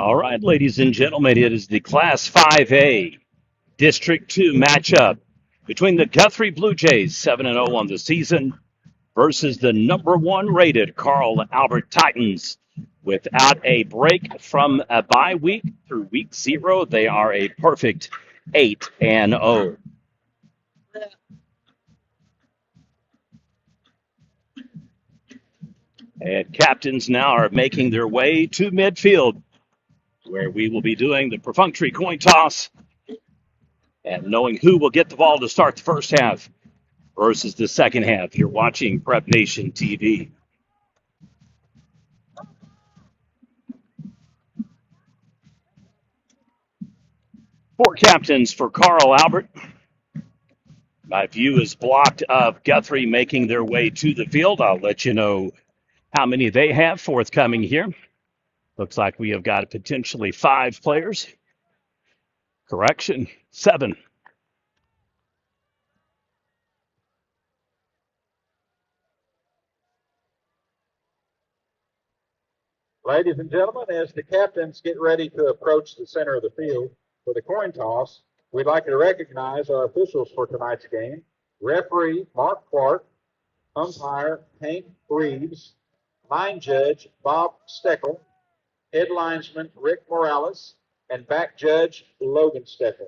All right, ladies and gentlemen, it is the Class 5A District 2 matchup between the Guthrie Blue Jays, 7-0 on the season, versus the number one rated Carl Albert Titans. Without a break from a bye week through week 0, they are a perfect 8-0. And captains now are making their way to midfield, where we will be doing the perfunctory coin toss and knowing who will get the ball to start the first half versus the second half. You're watching Prep Nation TV. Four captains for Carl Albert. My view is blocked of Guthrie making their way to the field. I'll let you know how many they have forthcoming here. Looks like we have got potentially 5 players. Correction, 7. Ladies and gentlemen, as the captains get ready to approach the center of the field for the coin toss, we'd like to recognize our officials for tonight's game. Referee Mark Clark, umpire Hank Reeves, line judge Bob Steckel, head linesman Rick Morales, and back judge Logan Steckel.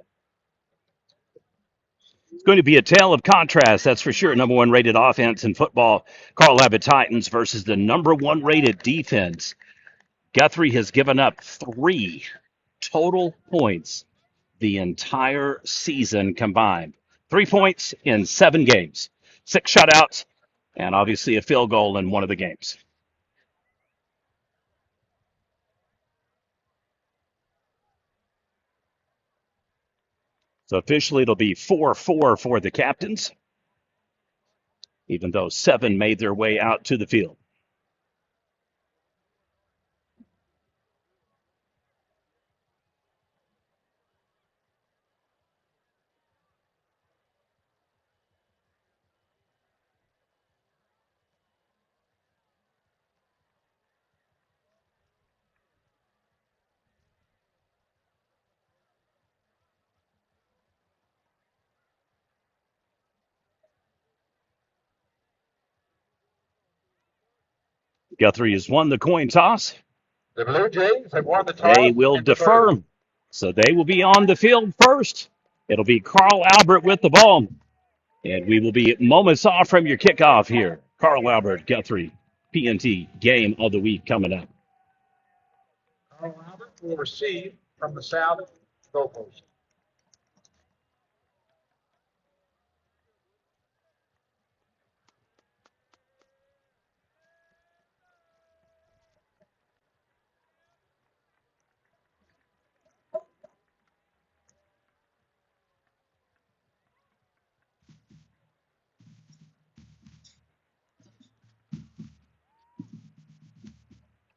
It's going to be a tale of contrast, that's for sure. Number one rated offense in football, Carl Abbott Titans versus the number one rated defense. Guthrie has given up 3 total points the entire season combined. 3 points in 7 games, 6 shutouts, and obviously a field goal in one of the games. So officially it'll be 4-4 for the captains, even though 7 made their way out to the field. Guthrie has won the coin toss. The Blue Jays have won the toss They will and defer. defer, so they will be on the field first. It'll be Carl Albert with the ball. And we will be moments off from your kickoff here. Carl Albert, Guthrie, PNT game of the week coming up. Carl Albert will receive from the south goalpost.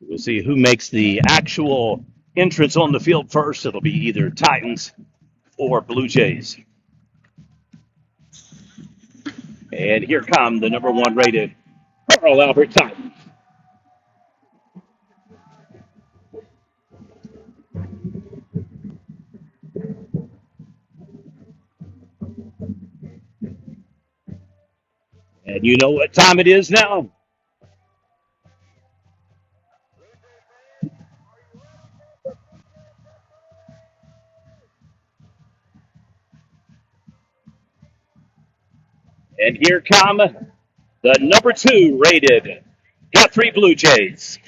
We'll see who makes the actual entrance on the field first. It'll be either Titans or Blue Jays. And here come the number one rated Carl Albert Titans. And you know what time it is now? And here come the number 2 rated Guthrie Blue Jays.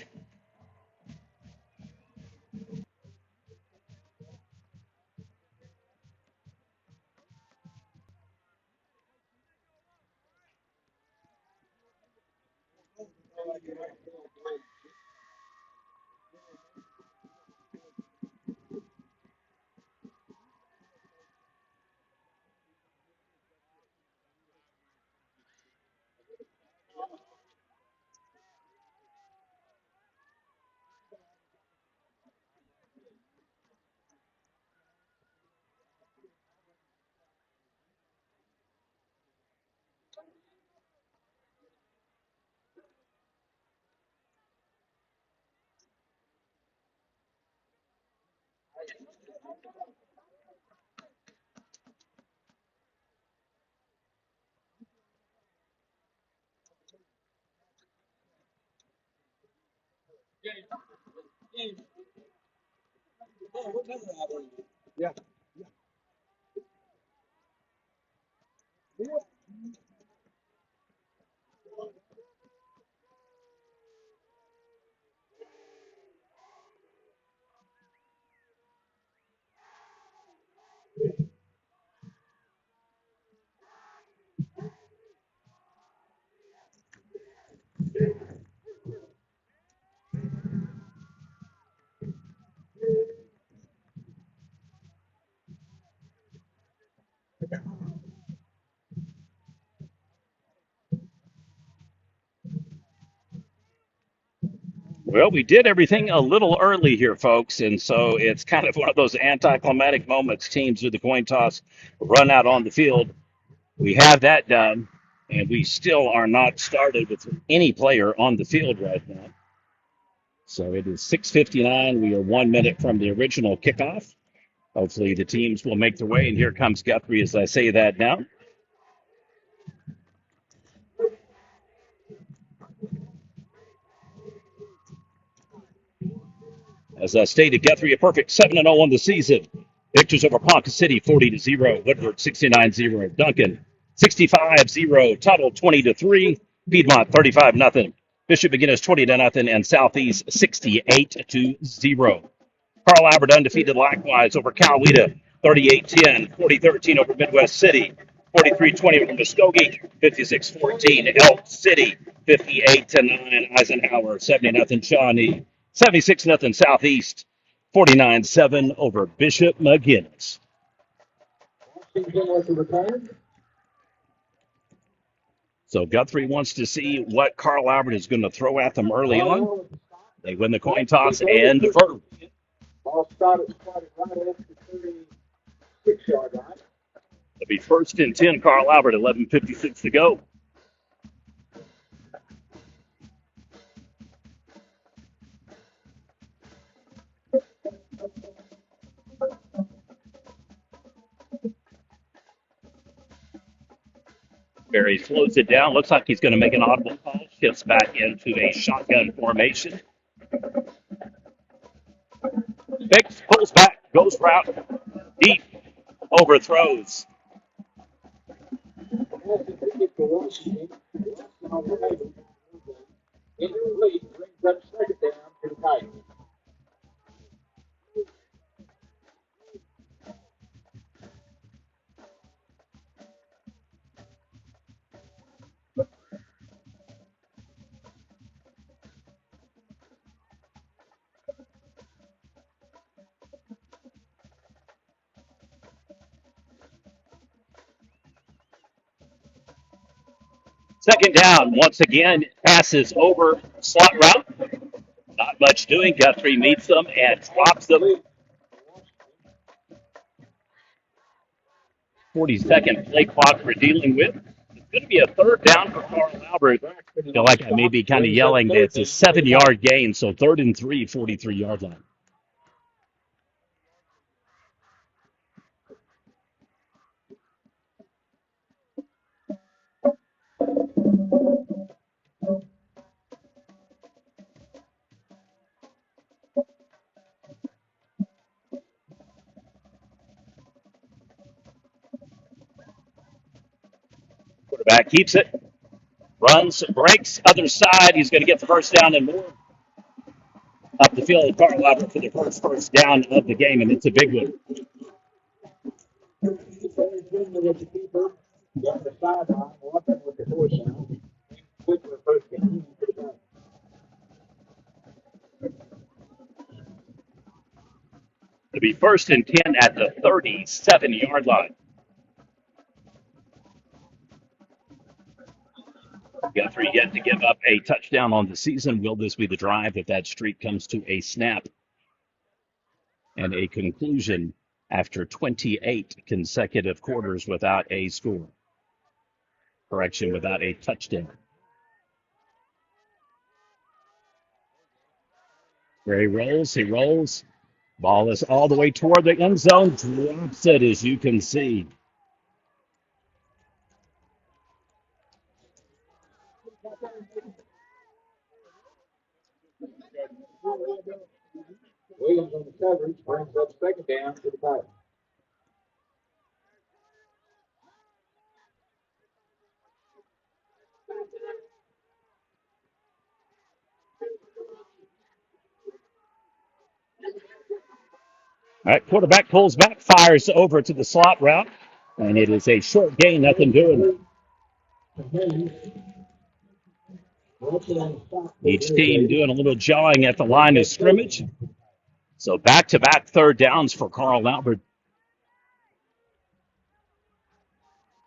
Well, we did everything a little early here, folks, and so it's kind of one of those anticlimactic moments. Teams do the coin toss, run out on the field. We have that done, and we still are not started with any player on the field right now. So it is 6:59. We are 1 minute from the original kickoff. Hopefully the teams will make their way, and here comes Guthrie as I say that now. As I stated, Guthrie a perfect 7-0 on the season. Victors over Ponca City 40-0, Woodward 69-0, Duncan 65-0, Tuttle 20-3, Piedmont 35-0, Bishop McGinnis 20-0, and Southeast 68-0. Carl Albert undefeated likewise over Coweta 38-10, 40-13 over Midwest City, 43-20 over Muskogee, 56-14 Elk City, 58-9 Eisenhower, 70-0 Shawnee, 76-0 Southeast, 49-7 over Bishop McGinnis. So Guthrie wants to see what Carl Albert is going to throw at them early on. They win the coin toss and defer. Ball started right at the 36-yard line. It'll be 1st and 10, Carl Albert, 11:56 to go. Barry slows it down. Looks like he's going to make an audible call. Shifts back into a shotgun formation. Fix, pulls back, goes route, deep, overthrows. Incomplete, brings up second down to the Titans. Second down, once again, passes over slot route. Not much doing. Guthrie meets them and drops them. 40-second play clock we're dealing with. It's going to be a third down for Carl Albert. I feel like I may be kind of yelling that it's a 7-yard gain, so 3rd and 3, 43-yard line. Quarterback keeps it, runs, breaks, other side. He's going to get the first down and more. Up the field, Carl Albert for the first down of the game, and it's a big one. With the keeper, down the sideline, walking with the force down. Quick for the first down. It'll be 1st and 10 at the 37-yard line. Guthrie yet to give up a touchdown on the season. Will this be the drive if that streak comes to a snap and a conclusion after 28 consecutive quarters without a score? Correction, without a touchdown. Where he rolls. Ball is all the way toward the end zone. Drops it, as you can see. Williams on the coverage brings up second down to the Titans. All right, quarterback pulls back, fires over to the slot route, and it is a short gain, nothing doing. Each team doing a little jawing at the line of scrimmage. So back-to-back third downs for Carl Albert.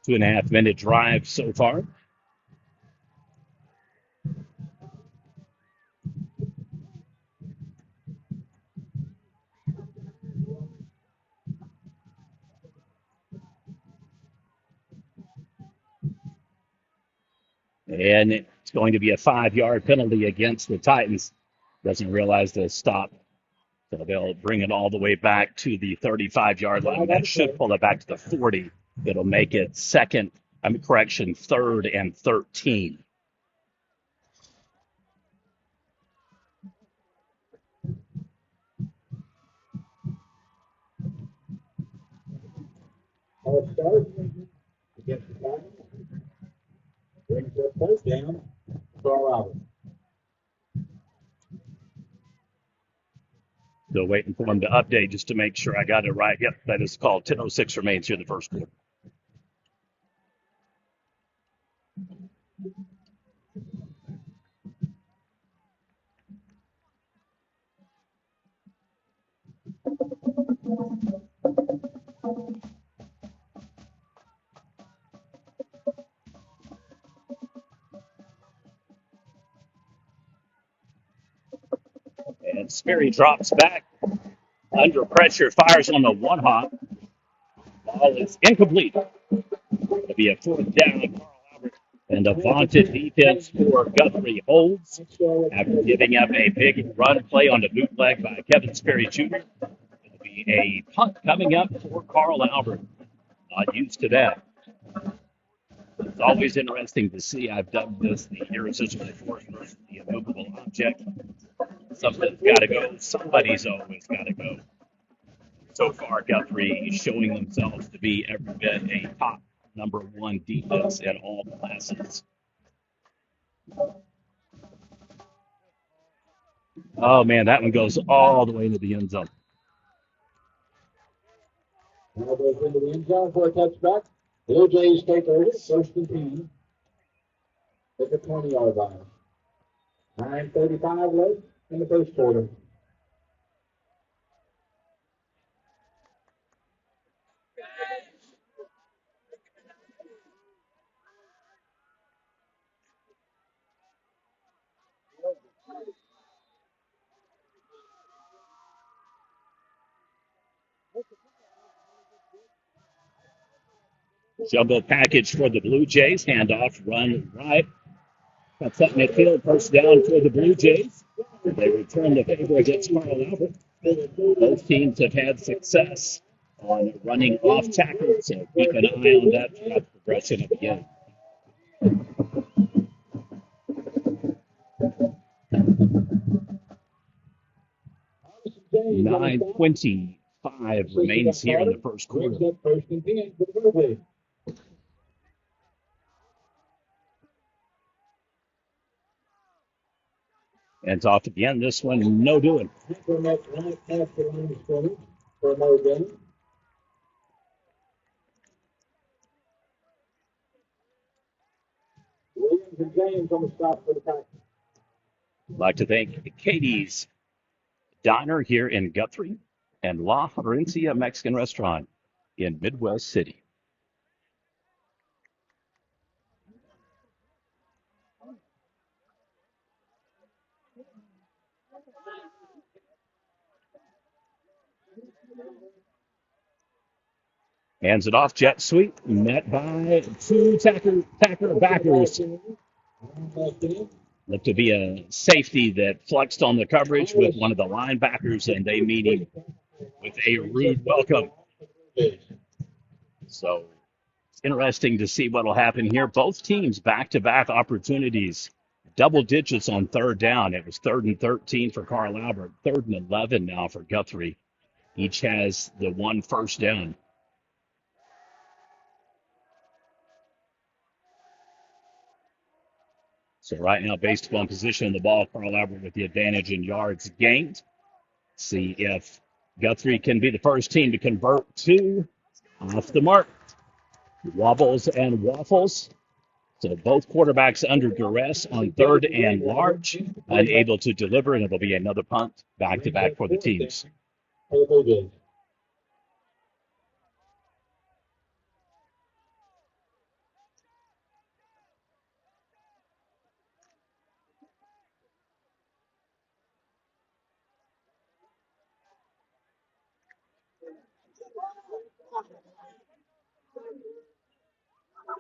2.5 minute drive so far. And it's going to be a 5 yard penalty against the Titans. Doesn't realize the stop. So they'll bring it all the way back to the 35 yard line. That should pull it back to the 40. It'll make it third and 13. Start against the Titans. Brings up first down. Carl Albert. Still waiting for them to update just to make sure I got it right. Yep, that is called. 10:06 remains here in the first quarter. And Sperry drops back under pressure, fires on the one hop. Ball is incomplete. It'll be a fourth down. Carl Albert and a vaunted defense for Guthrie holds after giving up a big run play on the bootleg by Kevin Sperry Jr. It'll be a punt coming up for Carl Albert. Not used to that. It's always interesting to see. I've done this, the irresistible force versus the immovable object. Something's got to go. Somebody's always got to go. So far, Guthrie is showing themselves to be every bit a top number one defense in all classes. Oh, man, that one goes all the way into the end zone. Now goes into the end zone for a touchback. Blue Jays take over, first and 10 at the 20-yard line. 9:35 left in the first quarter. Jumbo package for the Blue Jays. Handoff, run right. That's up midfield. First down for the Blue Jays. They return the favor against Carl Albert. Both teams have had success on running off tackles, so keep an eye on that throughout the progression of the game. 9:25 remains here in the first quarter. First and 10 for the Blue Jays. Ends off again. This one, no doing. From that right past the line of scrimmage for no gain. Williams and James on the stop for the Titans. I'd like to thank Katie's Diner here in Guthrie and La Herencia Mexican Restaurant in Midwest City. Hands it off, jet sweep, met by two tacker backers. Looked to be a safety that flexed on the coverage with one of the linebackers, and they meet him with a rude welcome. So interesting to see what will happen here. Both teams back-to-back opportunities, double digits on third down. It was 3rd and 13 for Carl Albert, 3rd and 11 now for Guthrie. Each has the one first down. So right now, based upon position of the ball, Carl Albert with the advantage in yards gained. See if Guthrie can be the first team to convert two off the mark. Wobbles and waffles. So both quarterbacks under duress on 3rd and large, unable to deliver, and it'll be another punt back to back for the teams.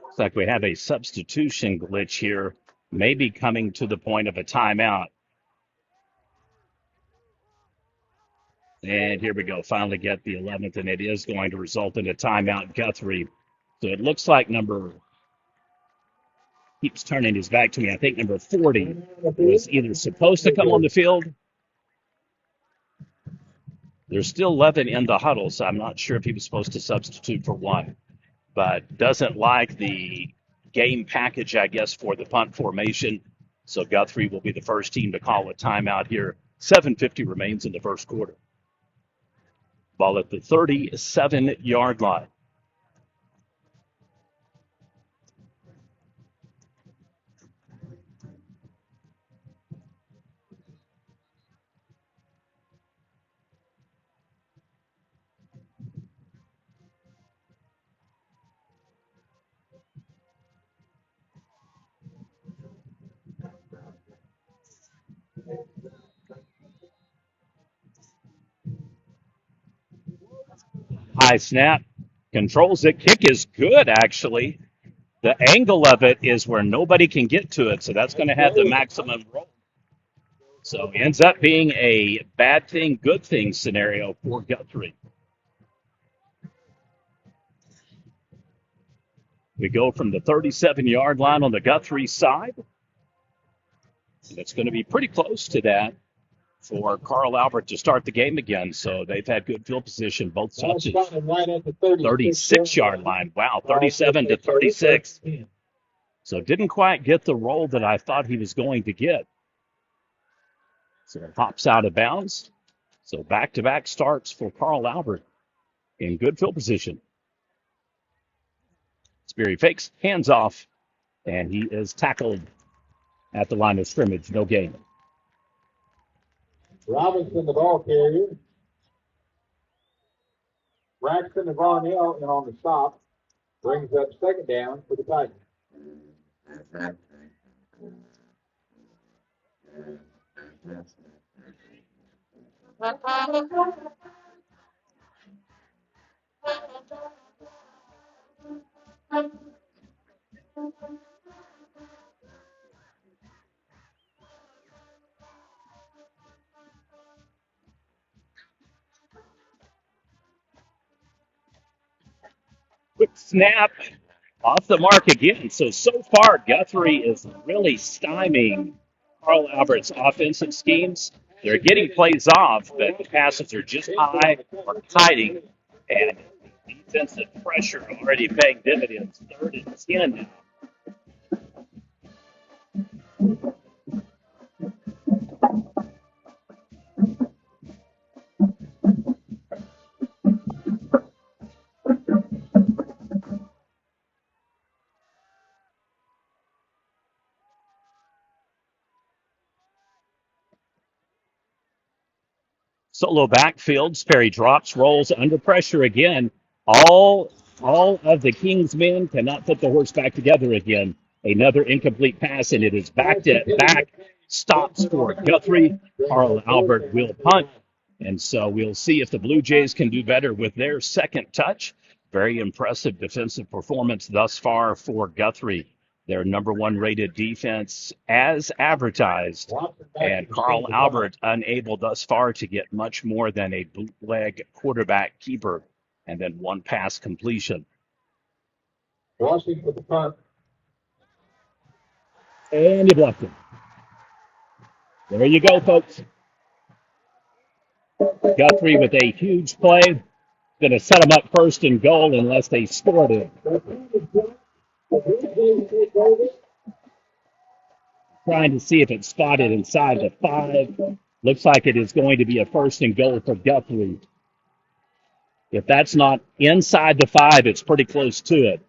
Looks like we have a substitution glitch here, maybe coming to the point of a timeout. And here we go. Finally get the 11th, and it is going to result in a timeout, Guthrie. So it looks like keeps turning his back to me. I think number 40 was either supposed to come on the field. There's still 11 in the huddle, so I'm not sure if he was supposed to substitute for one, but doesn't like the game package, I guess, for the punt formation. So Guthrie will be the first team to call a timeout here. 7:50 remains in the first quarter. Ball at the 37-yard line. High snap, controls it. Kick is good, actually. The angle of it is where nobody can get to it, so that's going to have the maximum roll. So it ends up being a bad thing, good thing scenario for Guthrie. We go from the 37-yard line on the Guthrie side. And it's going to be pretty close to that for Carl Albert to start the game again. So they've had good field position, both touches. 36-yard line. Wow, 37 to 36. So didn't quite get the roll that I thought he was going to get. So it hops out of bounds. So back-to-back starts for Carl Albert in good field position. Sperry fakes, hands off, and he is tackled at the line of scrimmage. No gain. Robinson, the ball carrier. Braxton and Varnell in on the stop. Brings up second down for the Titans. Quick snap off the mark again. So far, Guthrie is really stymieing Carl Albert's offensive schemes. They're getting plays off, but the passes are just high or hiding, and defensive pressure already paying dividends. 3rd and 10 now. Solo backfield. Sperry drops, rolls under pressure again. All of the Kings men cannot put the horse back together again. Another incomplete pass, and it is back to back stops for Guthrie. Carl Albert will punt. And so we'll see if the Blue Jays can do better with their second touch. Very impressive defensive performance thus far for Guthrie. their number one rated defense as advertised. Watson back to And the scene Carl to punt. Albert unable thus far to get much more than a bootleg quarterback keeper and then one pass completion. Washington for the punt. And he blocked it. There you go, folks. Guthrie with a huge play. Going to set them up first and goal unless they scored it. Trying to see if it's spotted inside the 5. Looks like it is going to be a first and goal for Guthrie. If that's not inside the 5, it's pretty close to it.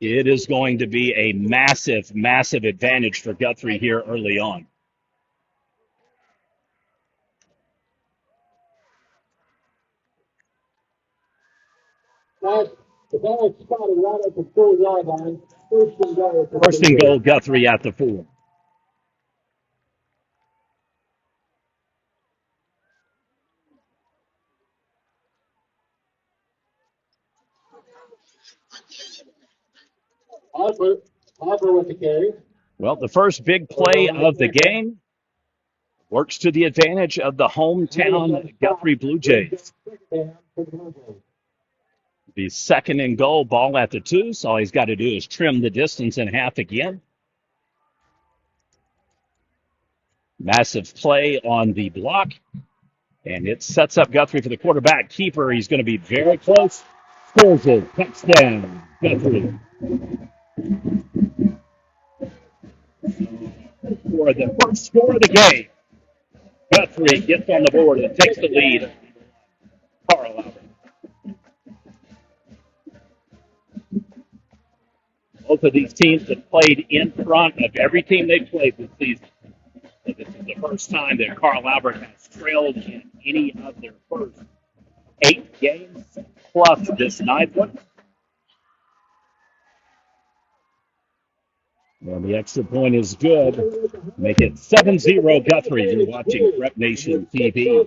It is going to be a massive, massive advantage for Guthrie here early on. The ball is spotted right at the 4-yard line. First and goal. First and goal, Guthrie at the 4. Harper with the carry. Well, the first big play of the game works to the advantage of the hometown Guthrie Blue Jays. The second and goal, ball at the 2. So all he's got to do is trim the distance in half again. Massive play on the block. And it sets up Guthrie for the quarterback keeper. He's going to be very close. Scores it. Touchdown, Guthrie. For the first score of the game, Guthrie gets on the board and takes the lead. Carl Albert. Both of these teams have played in front of every team they've played this season. So this is the first time that Carl Albert has trailed in any of their first 8 games, plus this 9th one. And the extra point is good. Make it 7-0 Guthrie. You're watching Prep Nation TV.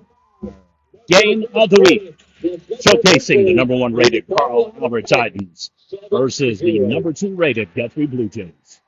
Game of the week, showcasing the number 1 rated Carl Albert Titans versus the number 2 rated Guthrie Blue Jays.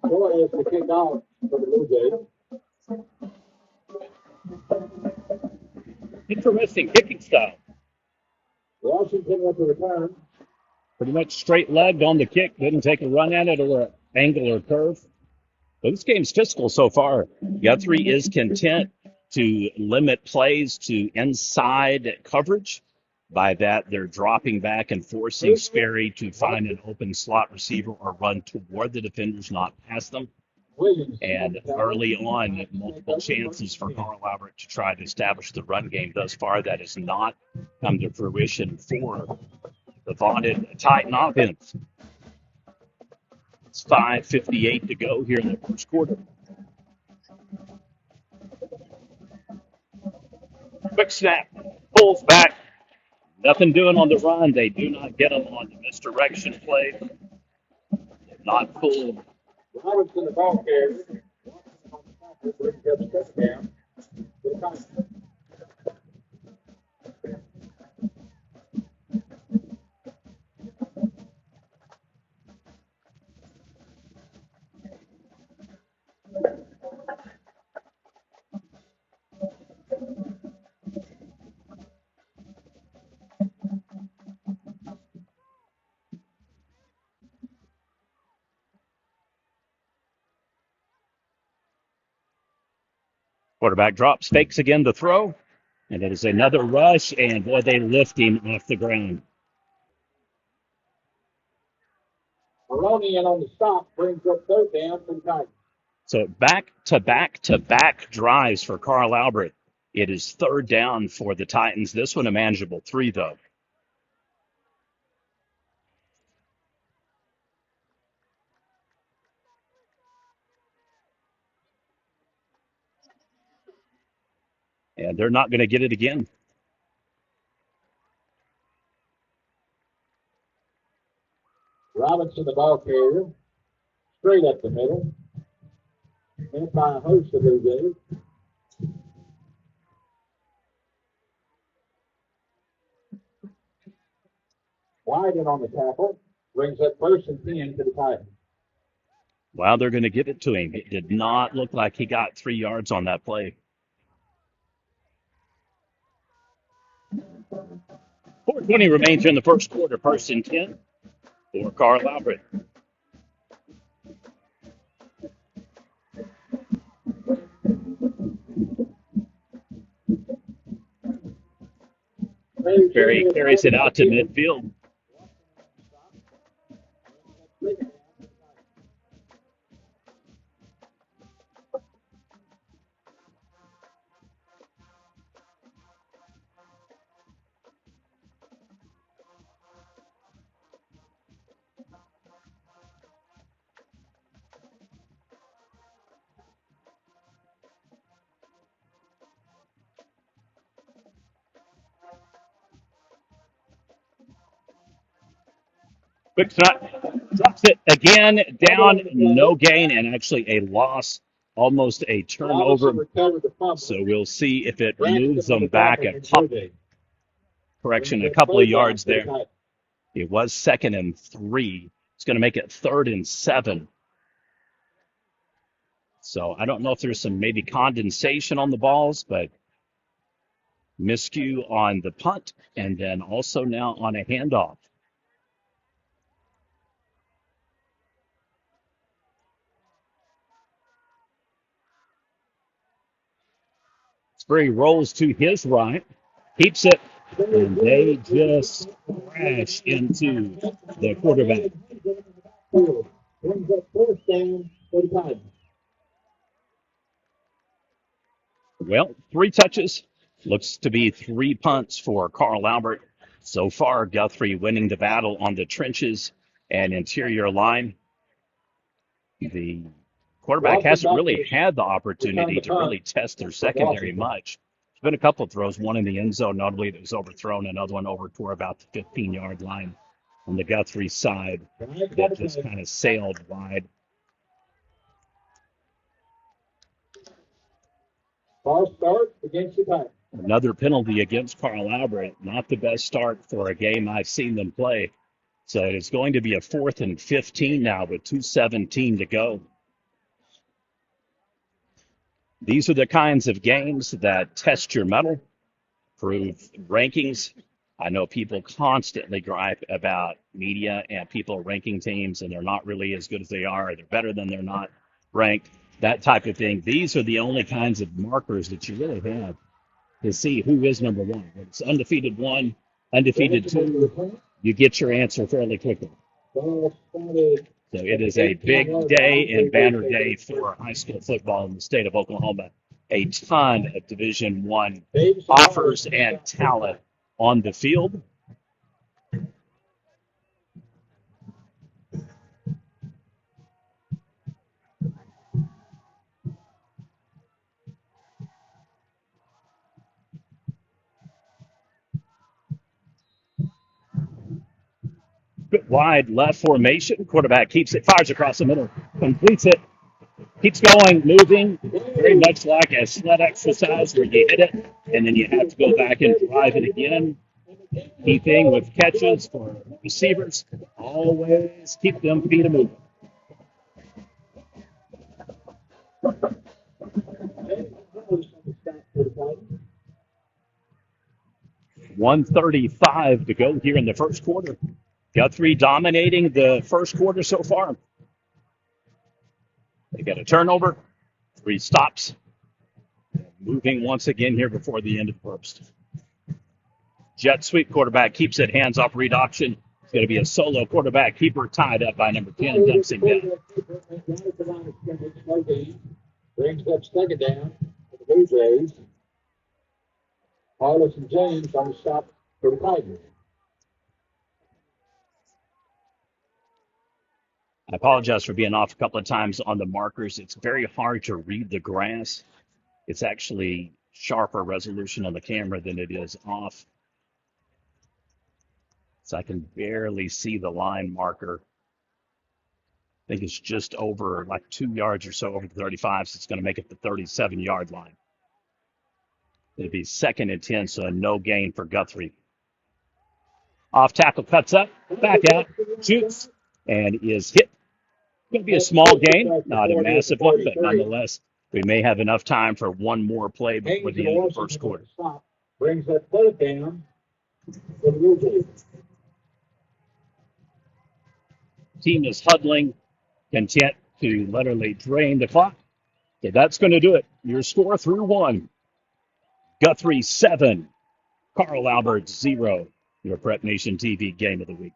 Boy, it's the kick out for the Blue Jays. Interesting kicking style. Washington with the return. Pretty much straight legged on the kick. Didn't take a run at it or an angle or curve. But this game's physical so far. Guthrie is content to limit plays to inside coverage. By that, they're dropping back and forcing Sperry to find an open slot receiver or run toward the defenders, not past them. And early on, multiple chances for Carl Albert to try to establish the run game. Thus far, that has not come to fruition for the vaunted Titan offense. It's 5:58 to go here in the first quarter. Quick snap, pulls back, Nothing doing on the run. They do not get them on the misdirection play. Not pulled. Robinson, the ball carrier, brings up second down for the Titans. Quarterback drops, fakes again to throw, and it is another rush, and boy, they lift him off the ground. Maloney on the stop brings up third down for the Titans. So back to back to back drives for Carl Albert. It is third down for the Titans. This one a manageable three, though. And they're not going to get it again. Robinson, the ball carrier, straight up the middle, met by a host of Blue Jays. Wyden on the tackle, brings up first and 10 to the Titans. Well, they're going to give it to him. It did not look like he got 3 yards on that play. 4:20 remains in the first quarter. First and 10 for Carl Albert. Barry carries it out to midfield. Quick snap, drops it again, down, no gain, and actually a loss, almost a turnover. So we'll see if it moves them back a couple of yards there. It was 2nd and 3. It's going to make it 3rd and 7. So I don't know if there's some maybe condensation on the balls, but miscue on the punt, and then also now on a handoff. Spree rolls to his right, keeps it, and they just crash into the quarterback. Brings up first down for the Titans. Well, 3 touches. Looks to be 3 punts for Carl Albert. So far, Guthrie winning the battle on the trenches and interior line. The quarterback hasn't really had the opportunity to really test their secondary much. There's been a couple of throws, one in the end zone, notably that was overthrown, another one over toward about the 15-yard line on the Guthrie side that just kind of sailed wide. False start against the Titans. Another penalty against Carl Albert. Not the best start for a game I've seen them play. So it's going to be a 4th and 15 now with 2:17 to go. These are the kinds of games that test your mettle, prove rankings. I know people constantly gripe about media and people ranking teams, and they're not really as good as they are, or they're better than they're not ranked, that type of thing. These are the only kinds of markers that you really have to see who is number one. When it's undefeated 1, undefeated 2, you get your answer fairly quickly. So it is a big day and banner day for high school football in the state of Oklahoma. A ton of Division I offers and talent on the field. Bit wide left formation. Quarterback keeps it, fires across the middle, completes it, keeps going, moving, very much like a sled exercise where you hit it and then you have to go back and drive it again. Key thing with catches for receivers, always keep them feet a moving. 1:35 to go here in the first quarter. Guthrie dominating the first quarter so far. They got a turnover, 3 stops, moving once again here before the end of the first. Jet sweep quarterback keeps it, hands off read option. It's going to be a solo quarterback keeper tied up by number 10, dumps him down. Brings up second down for the Blue Jays. Hollis and James on the stop for the Tigers. I apologize for being off a couple of times on the markers. It's very hard to read the grass. It's actually sharper resolution on the camera than it is off. So I can barely see the line marker. I think it's just over like 2 yards or so over the 35, so it's going to make it the 37-yard line. It'll be 2nd and 10, so a no gain for Guthrie. Off tackle cuts up, back out, shoots, and is hit. Going to be a small gain, not a massive one, but nonetheless, we may have enough time for one more play before the end of the first quarter. Brings that third down for the Blue Jays. Team is huddling, content to literally drain the clock. Okay, that's going to do it. Your score through 1. Guthrie 7, Carl Albert 0. Your Prep Nation TV game of the week.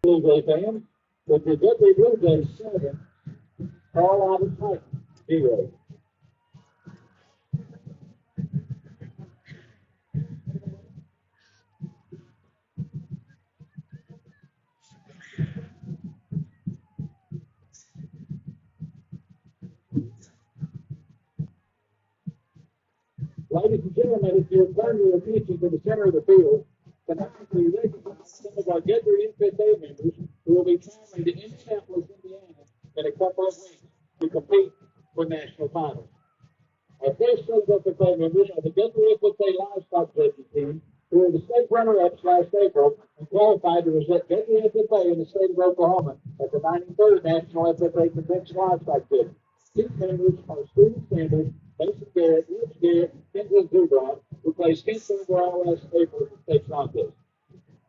Blue Jay fans, with the Guthrie Blue Jays 7, Carl Albert Titans 0. Ladies and gentlemen, if you'll turn your attention to the center of the field, tonight we recognize some of our Guthrie NFA members who will be traveling to Indianapolis, Indiana in a couple of weeks to compete for national titles. Our first FFA members are the Guthrie FFA Livestock Racing Team, who were the state runner-ups last April and qualified to represent Guthrie FFA in the state of Oklahoma at the 93rd National FFA Convention Livestock Series. Team members are Stephen Sanders, Mason Garrett, Rich Garrett, and Kendra Zubrod, who placed 10th overall last April at the state contest.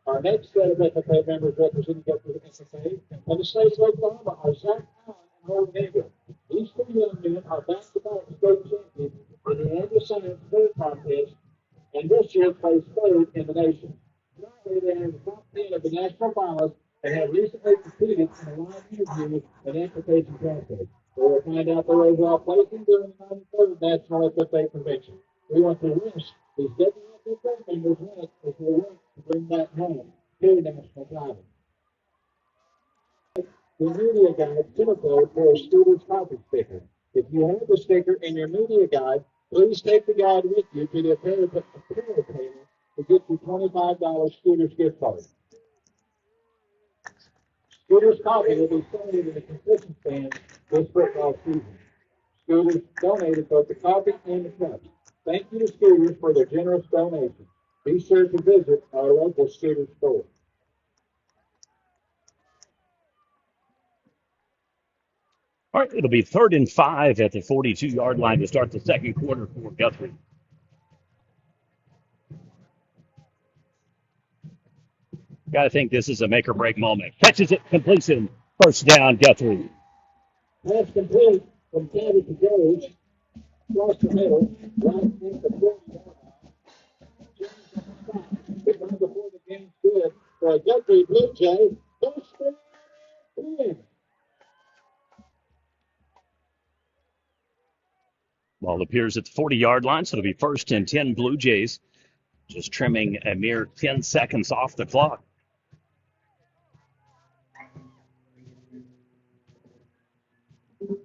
Our next set of FFA members representing Guthrie FFA and the state of Oklahoma are Zach Allen and Holden Ingram. These 2 young men are back-to-back state champions in the annual science fair contest, and this year placed 3rd in the nation. Currently, they are in the top 10 of the national finalists and have recently competed in a live interview and application process. We will find out their overall placing during the 93rd National FFA Convention. We want to wish these Guthrie FFA members luck as they work to bring back home 2 national titles. The media guide centerfold for a student's coffee sticker. If you have the sticker in your media guide, please take the guide with you to the apparel panel to get your $25 Scooters gift card. Scooters coffee will be sold in the concession stand this football season. Scooters donated both the coffee and the cups. Thank you to Scooters for their generous donation. Be sure to visit our local Scooters store. All right, it'll be 3rd and 5 at the 42-yard line to start the second quarter for Guthrie. Got to think this is a make or break moment. Catches it, completion, first down, Guthrie. Pass complete from Cabot to George. Across the middle, right into the 40-yard line. Right before the game's good for a Guthrie Blue Jay. First down. Ball appears at the 40-yard line, so it'll be 1st and 10 Blue Jays, just trimming a mere 10 seconds off the clock.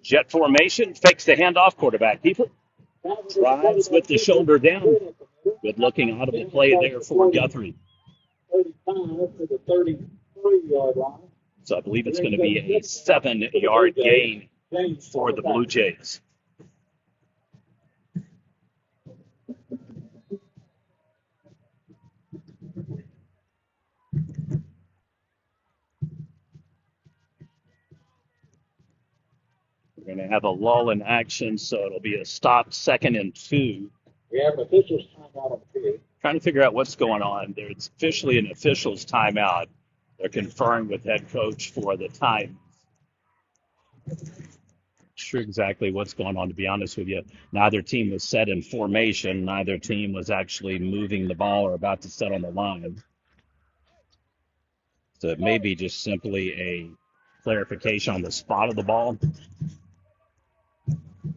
Jet formation, fakes the handoff, quarterback keeper. Drives with the shoulder down. Good looking audible play there for Guthrie. 35 to the 34 3-yard line. So I believe it's going to be a 7-yard gain for the Blue Jays. We're going to have a lull in action, so it'll be a stop 2nd and 2. We have an officials timeout on the field. Trying to figure out what's going on. There's officially an officials timeout. They're conferring with head coach for the Titans. Sure exactly what's going on, to be honest with you. Neither team was set in formation. Neither team was actually moving the ball or about to set on the line. So it may be just simply a clarification on the spot of the ball.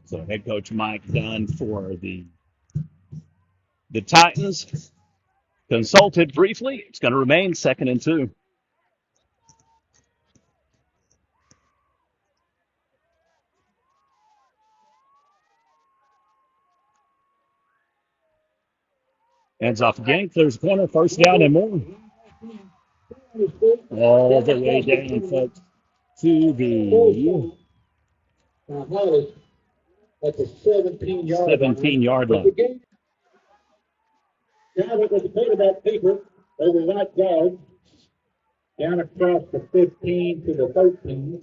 So head coach Mike Dunn for the Titans consulted briefly. It's going to remain 2nd and 2. Hands off again, clears the corner, 1st down and more. All the way down, folks, to the That's a 17-yard 17-yard line. Now with the quarterback keeper over right guard, down across the 15 to the 13.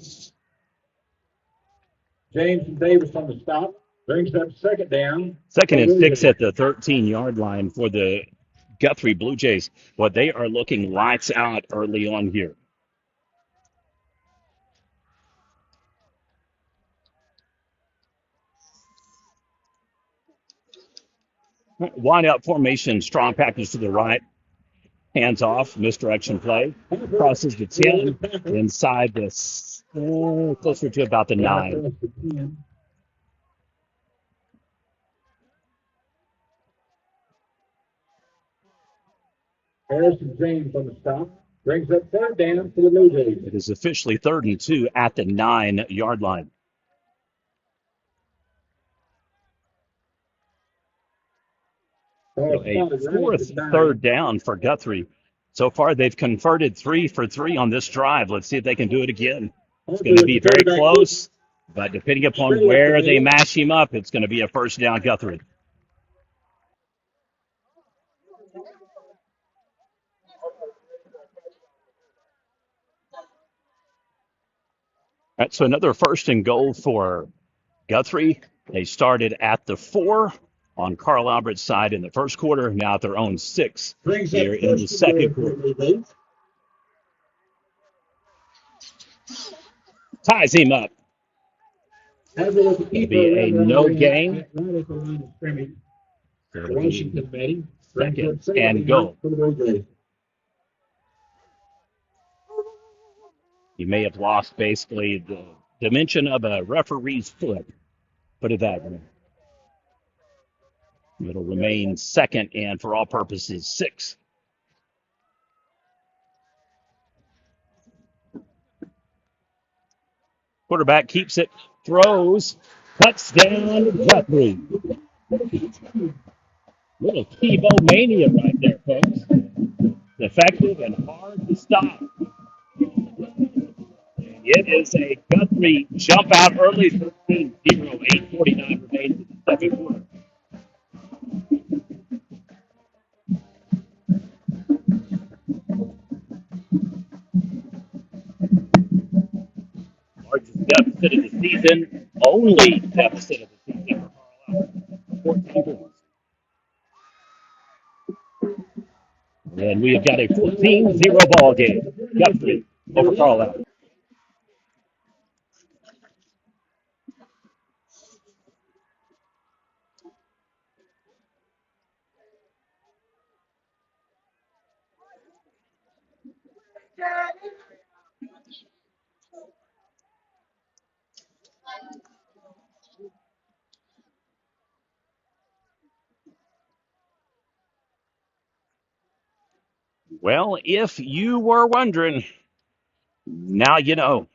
James and Davis on the stop. Brings up 2nd down. 2nd and 6 at the 13-yard line for the Guthrie Blue Jays. Well, they are looking lights out early on here. Wide out formation, strong package to the right. Hands off, misdirection play. Crosses the 10, inside this, closer to about the 9. Harrison James on the stop. Brings up 3rd down for the Blue Jays. It is officially 3rd and 2 at the 9-yard line. So a 4th 3rd down for Guthrie. So far, they've converted 3 for 3 on this drive. Let's see if they can do it again. It's going to be very close, but depending upon where they mash him up, it's going to be a 1st down Guthrie. All right, so another 1st and goal for Guthrie. They started at the 4 on Carl Albert's side in the 1st quarter, now at their own 6 here in the 2nd quarter. Ties him up. It'll be a no gain. Washington Betty. 2nd and goal. You may have lost basically the dimension of a referee's foot. Put it that way. It'll remain 2nd and, for all purposes, 6. Quarterback keeps it, throws, touchdown, Guthrie. Little Tebow mania right there, folks. Effective and hard to stop. It is a Guthrie jump out early, 13-0, 8:49 remains in the 2nd quarter. Largest deficit of the season, only deficit of the season for Carl Albert, 14 points. And we have got a 14-0 ball game. Guthrie over Carl Albert. Well, if you were wondering, now you know.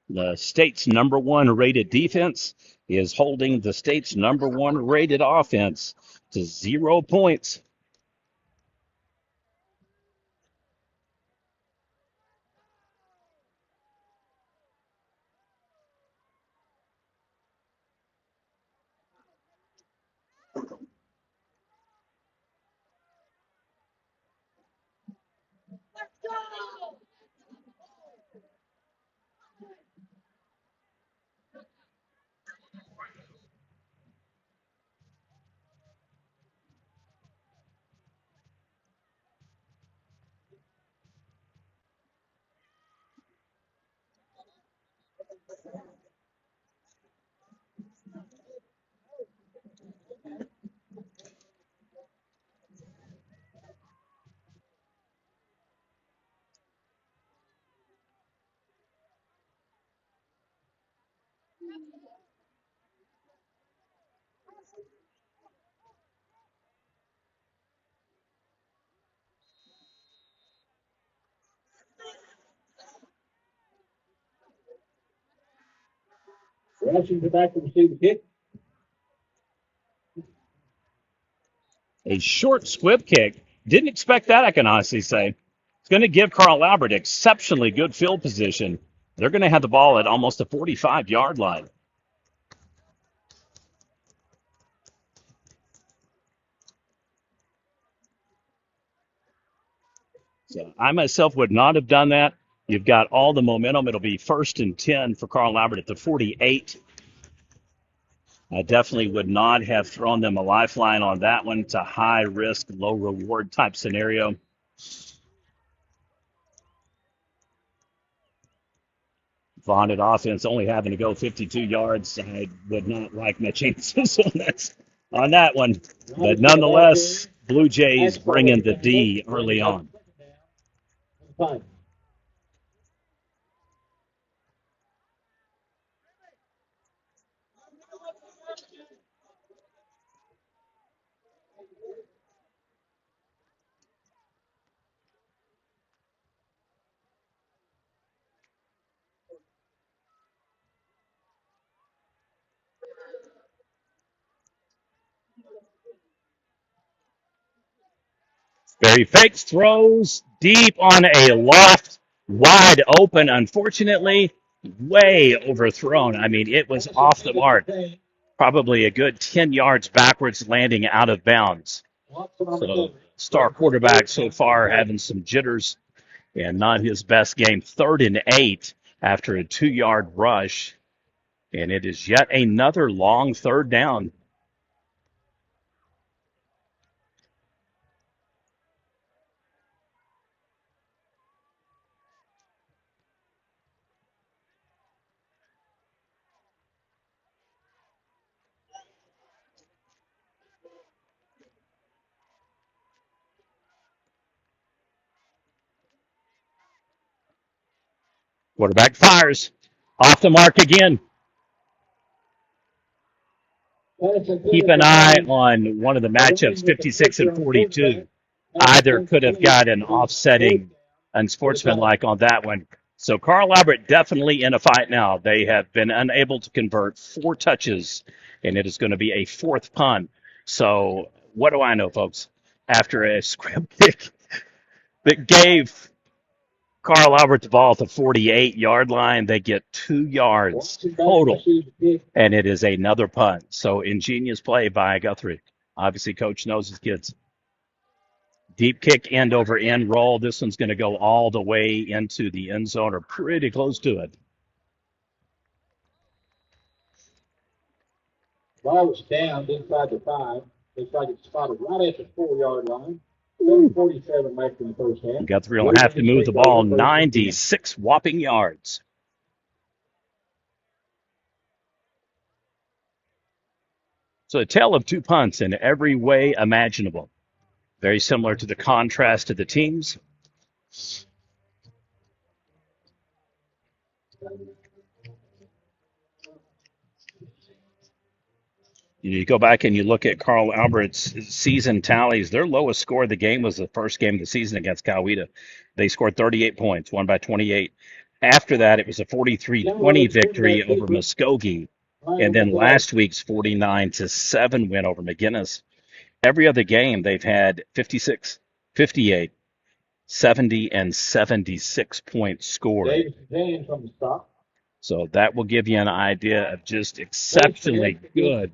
The state's number 1 rated defense is holding the state's number 1 rated offense to 0 points. Washington back to receive the kick. A short squib kick. Didn't expect that, I can honestly say. It's going to give Carl Albert exceptionally good field position. They're going to have the ball at almost the 45-yard line. So I myself would not have done that. You've got all the momentum. It'll be 1st and 10 for Carl Albert at the 48. I definitely would not have thrown them a lifeline on that one. It's a high risk, low reward type scenario. Vaunted offense only having to go 52 yards. I would not like my chances on that one. But nonetheless, Blue Jays bringing the D early on. Barry fakes, throws deep on a loft, wide open. Unfortunately, way overthrown. I mean, it was off the mark. Probably a good 10 yards backwards, landing out of bounds. So, star quarterback so far having some jitters and not his best game. 3rd and 8 after a 2-yard rush. And it is yet another long 3rd down. Quarterback fires. Off the mark again. Keep an eye on one of the matchups, 56 and 42. Either could have got an offsetting unsportsmanlike on that one. So Carl Albert definitely in a fight now. They have been unable to convert 4 touches, and it is going to be a 4th punt. So what do I know, folks? After a scrim kick that gave Carl Albert the ball at the 48-yard line, they get 2 yards total, and it is another punt. So ingenious play by Guthrie. Obviously, coach knows his kids. Deep kick, end over end roll. This one's going to go all the way into the end zone or pretty close to it. Ball was down inside the 5. Looks like it's spotted right at the 4-yard line. 7:47 left in the first half. Guthrie will have to move the ball 96 whopping yards. So a tale of 2 punts in every way imaginable. Very similar to the contrast of the teams. You go back and you look at Carl Albert's season tallies. Their lowest score of the game was the first game of the season against Coweta. They scored 38 points, won by 28. After that, it was a 43-20 victory over Muskogee. And then last week's 49-7 win over McGinnis. Every other game, they've had 56, 58, 70, and 76 points scored. So that will give you an idea of just exceptionally good.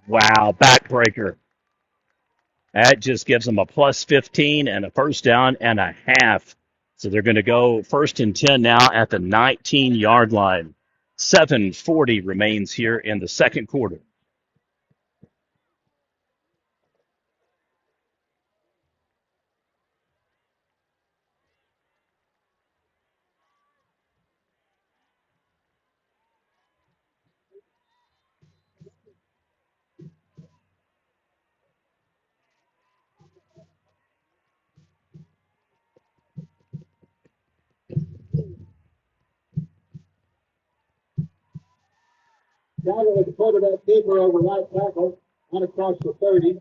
Wow, backbreaker. That just gives them a plus 15 and a 1st down and a half. So they're going to go 1st and 10 now at the 19-yard line. 7:40 remains here in the 2nd quarter. Driver with the quarterback keeper over right tackle, on across the 30.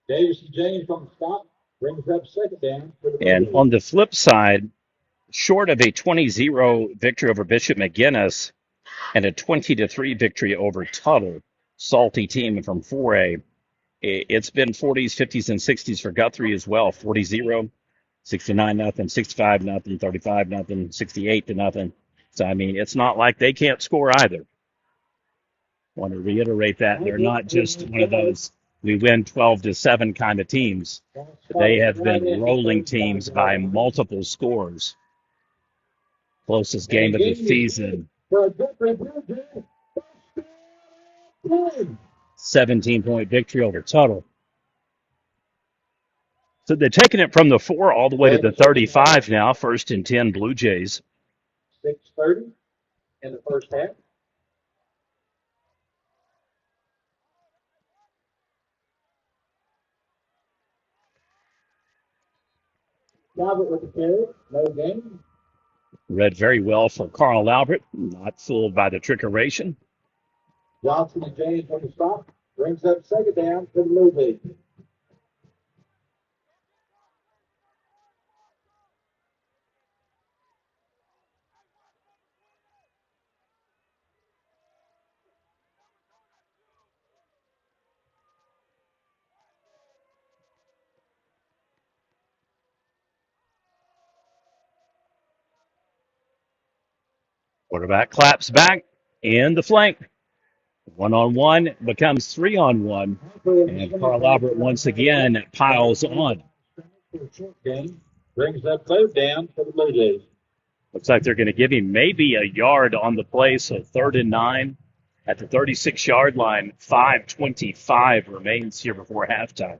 Davis and James on the stop, brings up second down. And on the flip side, short of a 20-0 victory over Bishop McGuinness and a 20-3 victory over Tuttle, salty team from 4A, it's been 40s, 50s, and 60s for Guthrie as well. 40-0, 69 nothing, 65 nothing, 35 nothing, 68 to nothing. So I mean, it's not like they can't score either. I want to reiterate that they're not just one of those we win 12-7 kind of teams. They have been rolling teams by multiple scores. Closest game of the season, 17-point victory over Tuttle. So they're taking it from the 4 all the way to the 35 now. 1st and 10 Blue Jays. 6:30 in the first half. Robert with the carry, no gain. Read very well for Carl Albert, not fooled by the trickeration. Johnson and James on the stop, brings up second down for the Blue Jays. Quarterback claps back in the flank. 1-on-1 becomes 3-on-1. And Carl Albert once again piles on. Brings up third down for the Blue Jays. Looks like they're going to give him maybe a yard on the play, so 3rd and 9 at the 36-yard line. 5:25 remains here before halftime.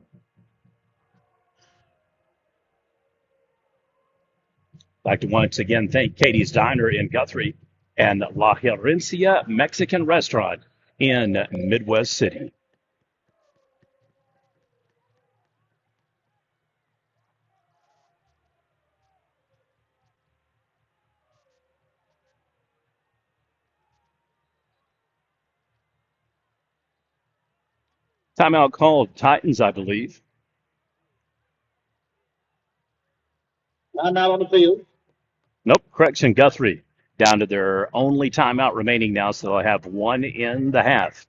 I'd like to once again thank Katie's Diner in Guthrie and La Herencia Mexican Restaurant in Midwest City. Timeout called Titans, I believe. Timeout on the field. Nope, correction, Guthrie. Down to their only timeout remaining now, so they'll have one in the half.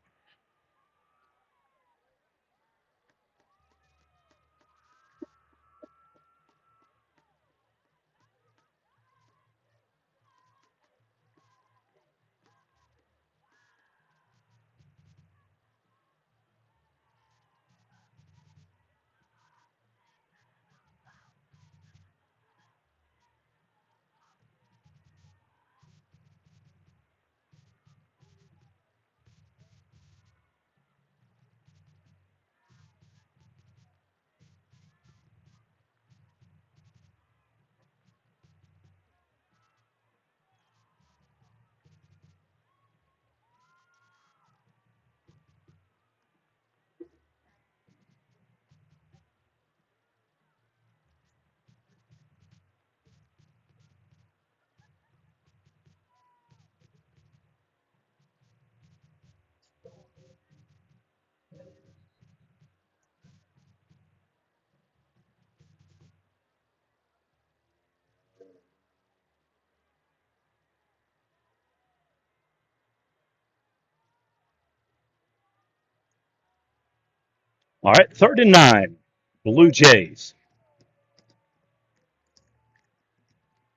All right, 3rd and 9, Blue Jays.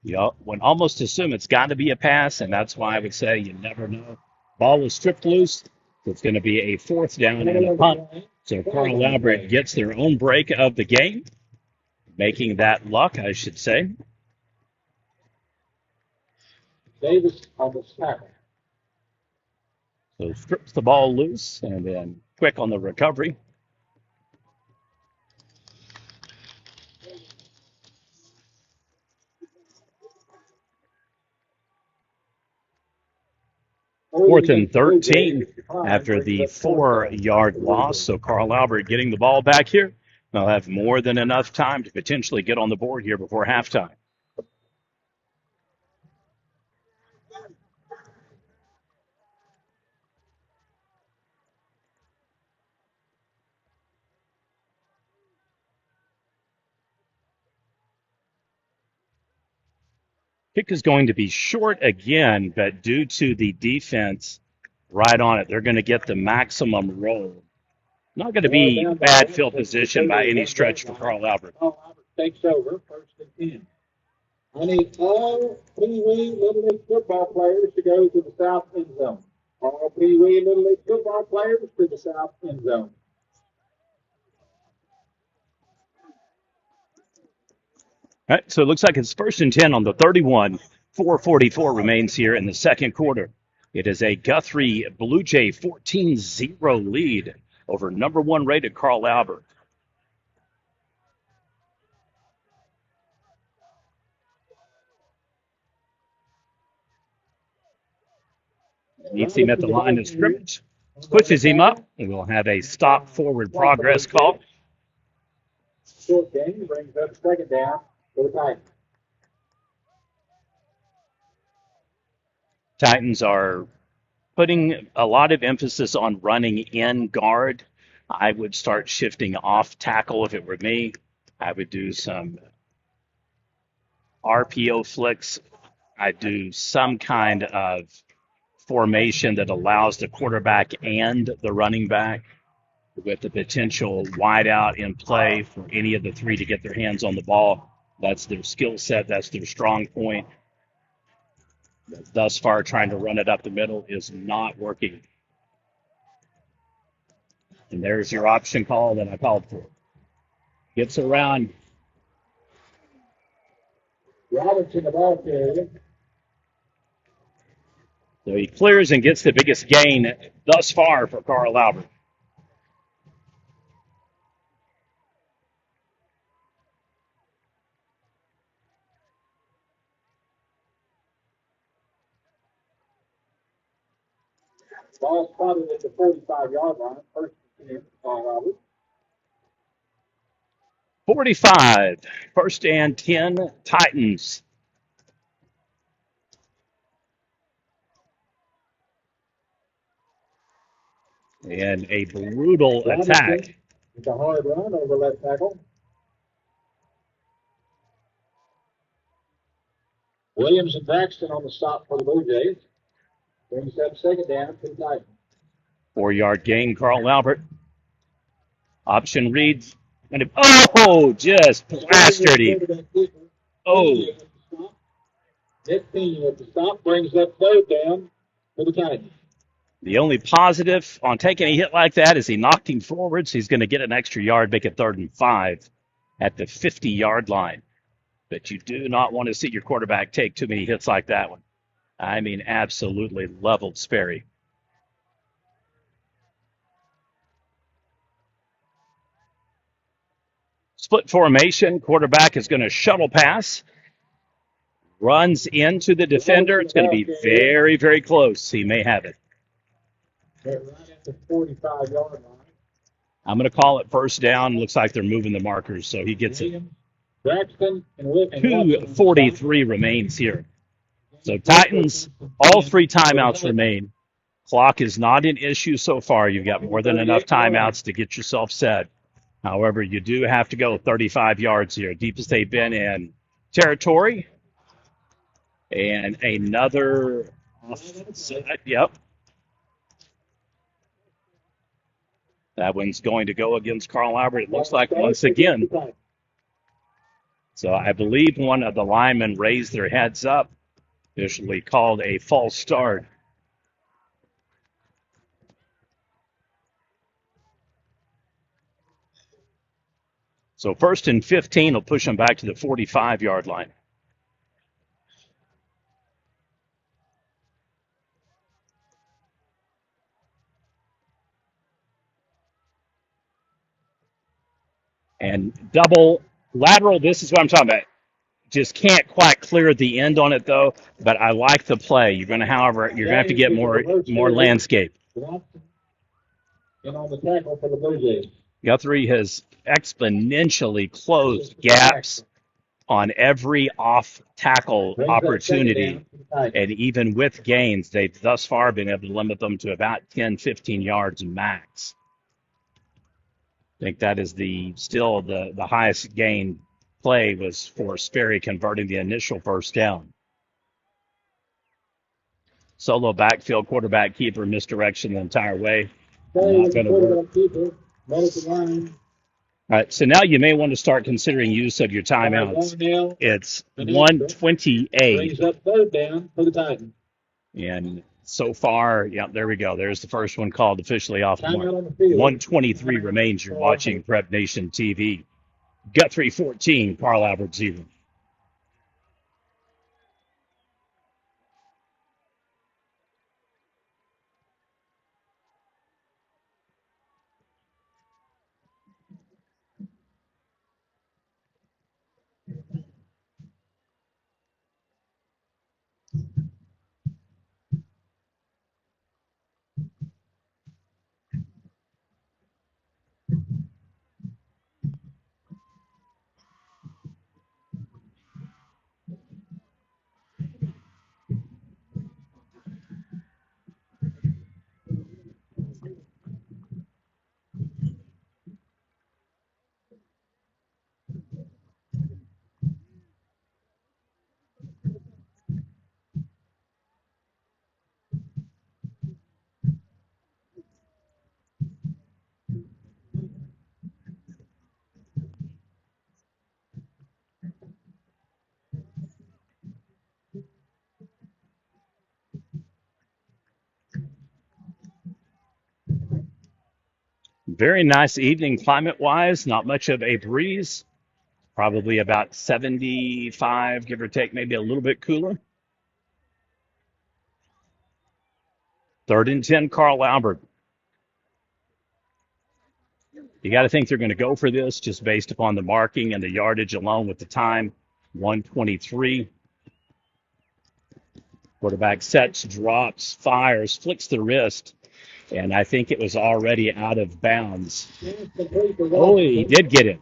You would almost assume it's got to be a pass, and that's why I would say you never know. Ball is stripped loose. It's going to be a 4th down and a punt. So Carl Albert gets their own break of the game, making that luck, I should say. Davis on the tackle. So strips the ball loose and then quick on the recovery. Fourth and 13 after the 4-yard loss. So Carl Albert getting the ball back here They'll have more than enough time to potentially get on the board here before halftime. Kick is going to be short again, but due to the defense right on it, they're going to get the maximum roll. Not going to be bad field position by any stretch for Carl Albert. Carl Albert takes over, 1st and 10. I need all Pee Wee Little League football players to go to the south end zone. All Pee Wee Little League football players to the south end zone. All right, so it looks like it's 1st and 10 on the 31. 4:44 remains here in the second quarter. It is a Guthrie Blue Jay 14-0 lead over number 1 rated Carl Albert. Meets him at the line of scrimmage, pushes him up, and we'll have a stop forward progress call. Short game brings up 2nd down for the Titans. Titans are putting a lot of emphasis on running in guard. I would start shifting off tackle if it were me. I would do some RPO flicks. I'd do some kind of formation that allows the quarterback and the running back with the potential wide out in play for any of the three to get their hands on the ball. That's their skill set. That's their strong point. Thus far, trying to run it up the middle is not working. And there's your option call that I called for. Gets around. Robinson, the ball carrier. So he clears and gets the biggest gain thus far for Carl Albert. Ball spotted at the 45-yard line. 1st and 10 for Carl Albert. 45, 1st and 10, Titans. And a brutal attack. It's a hard run over left tackle. Williams and Braxton on the stop for the Blue Jays. Brings up 2nd down for the Titans. 4-yard gain, Carl Albert. Option reads. And just plastered him. Oh. Nick Pena at the stop brings up 3rd down for the Titans. The only positive on taking a hit like that is he knocked him forward, so he's going to get an extra yard, make it 3rd and 5 at the 50-yard line. But you do not want to see your quarterback take too many hits like that one. I mean, absolutely leveled Sperry. Split formation. Quarterback is going to shuttle pass. Runs into the defender. It's going to be very, very close. He may have it. They're right at the 45-yard line. I'm going to call it 1st down. Looks like they're moving the markers, so he gets it. Braxton and 2:43 remains here. So Titans, all 3 timeouts remain. Clock is not an issue so far. You've got more than enough timeouts to get yourself set. However, you do have to go 35 yards here. Deepest they've been in territory. And another offset. Yep. That one's going to go against Carl Albert, it looks like, once again. So I believe one of the linemen raised their heads up, officially called a false start. So 1st and 15 will push them back to the 45-yard line. And double lateral, this is what I'm talking about. Just can't quite clear the end on it, though. But I like the play. You're going to, however, you're going to have to get more landscape. And on the tackle for the Blue Jays. Guthrie has exponentially closed gaps on every off tackle opportunity. And even with gains, they've thus far been able to limit them to about 10, 15 yards max. I think that is still the highest gain play was for Sperry converting the initial first down. Solo backfield, quarterback keeper, misdirection the entire way. Not going to work. All right, so now you may want to start considering use of your timeouts. It's 128. And so far, yeah, there we go. There's the first one called officially off the mark. 123 remains. You're watching Prep Nation TV. Guthrie 14, Carl Albert 0. Very nice evening climate-wise. Not much of a breeze. Probably about 75, give or take, maybe a little bit cooler. 3rd and 10, Carl Albert. You got to think they're going to go for this just based upon the marking and the yardage alone with the time. 123. Quarterback sets, drops, fires, flicks the wrist, and I think it was already out of bounds. Oh, he did get it.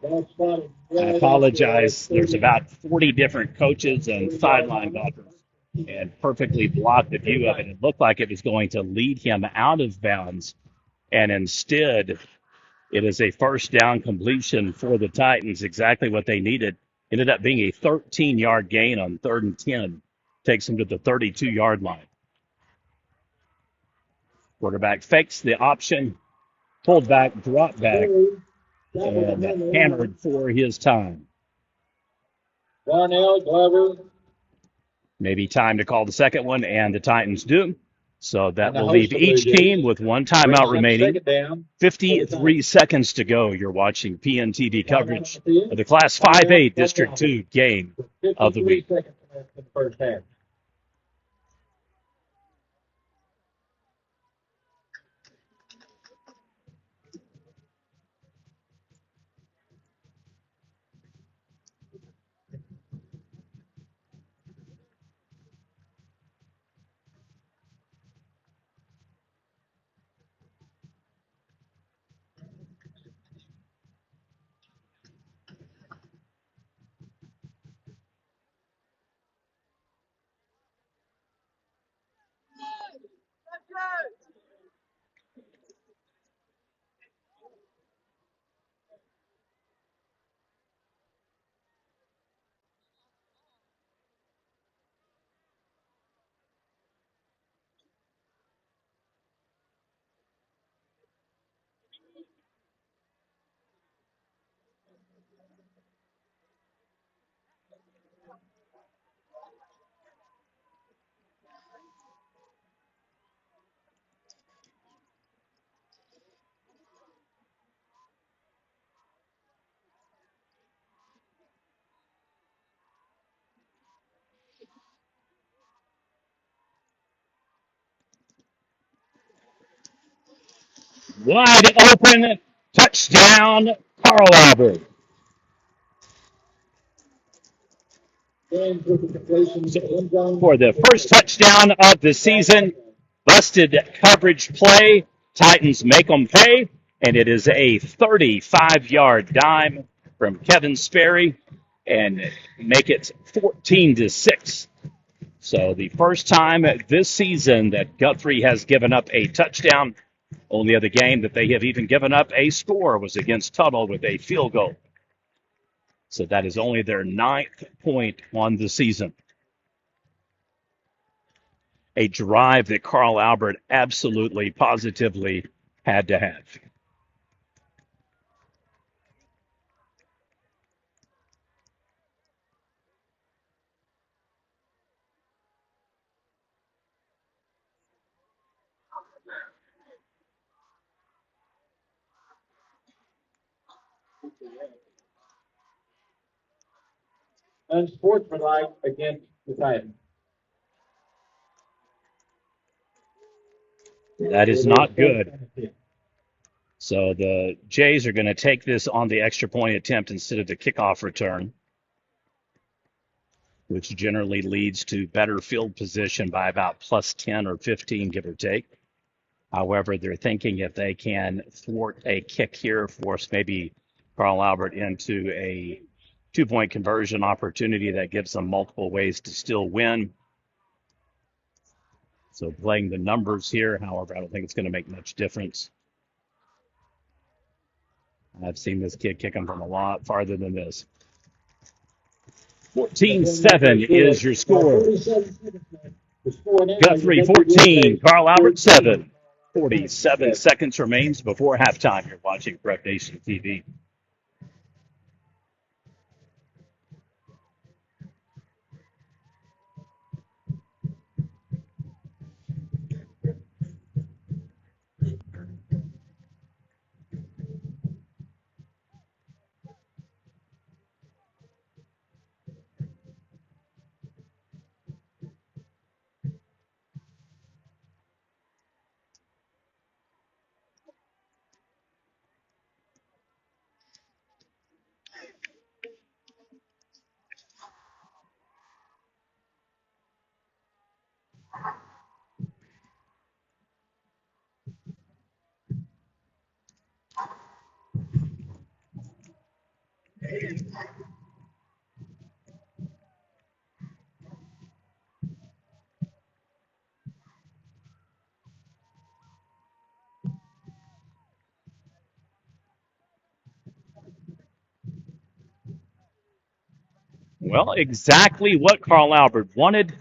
I apologize. There's about 40 different coaches and sideline blockers and perfectly blocked the view of it. It looked like it was going to lead him out of bounds, and instead it is a first down completion for the Titans, exactly what they needed. Ended up being a 13-yard gain on 3rd and 10. Takes them to the 32-yard line. Quarterback fakes the option, pulled back, dropped back, and hammered for his time. Darnell Glover. Maybe time to call the second one, and the Titans do. So that will leave each team with one timeout remaining. 53 seconds to go. You're watching PNTV coverage of the Class 5A District 2 game of the week. Wide open, touchdown, Carl Albert. For the first touchdown of the season, busted coverage play. Titans make them pay, And it is a 35-yard dime from Kevin Sperry and make it 14-6. So the first time this season that Guthrie has given up a touchdown. Only other game that they have even given up a score was against Tuttle with a field goal. So that is only their 9th point on the season. A drive that Carl Albert absolutely, positively had to have. Unsportsmanlike against the Titans. That is not good. So the Jays are going to take this on the extra point attempt instead of the kickoff return, which generally leads to better field position by about plus 10 or 15, give or take. However, they're thinking if they can thwart a kick here, force maybe Carl Albert into a 2-point conversion opportunity that gives them multiple ways to still win. So playing the numbers here, however, I don't think it's going to make much difference. I've seen this kid kick them from a lot farther than this. 14-7 is your score. Guthrie 14, Carl Albert 7. 47 seconds remains before halftime. You're watching Prep Nation TV. Well, exactly what Carl Albert wanted.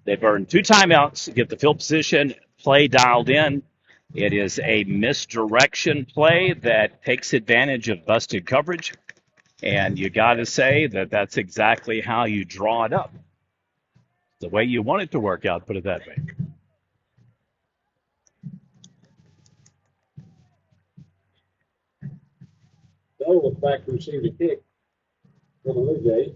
They've earned 2 timeouts to get the field position play dialed in. It is a misdirection play that takes advantage of busted coverage. And you got to say that that's exactly how you draw it up. The way you want it to work out, put it that way. Doe was back to receive the kick for the Blue Jays.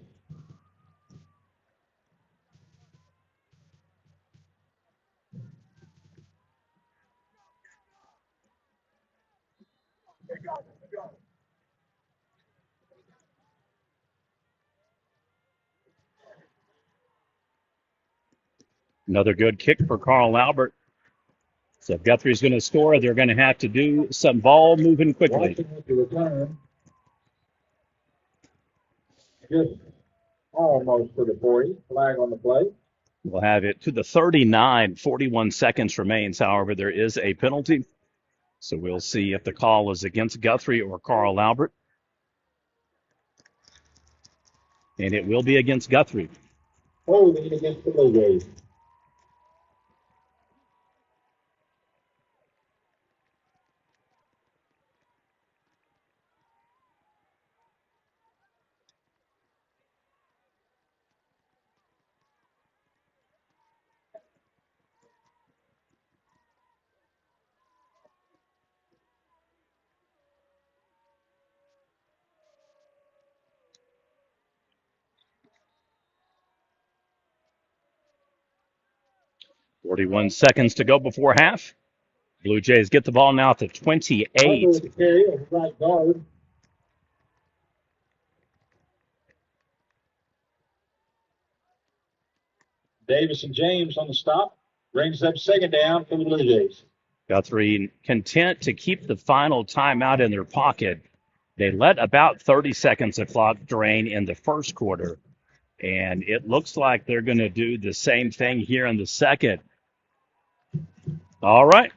Another good kick for Carl Albert. So if Guthrie's going to score, they're going to have to do some ball moving quickly. Watching with the return. Just almost to the 40. Flag on the play. We'll have it to the 39. 41 seconds remains. However, there is a penalty. So we'll see if the call is against Guthrie or Carl Albert. And it will be against Guthrie. Holding against the Blue Jays. Forty-one seconds to go before half. Blue Jays get the ball now to 28. Carry over right guard. Davis and James on the stop. Brings up second down for the Blue Jays. Guthrie content to keep the final timeout in their pocket. They let about 30 seconds of clock drain in the first quarter, and it looks like they're going to do the same thing here in the second. All right.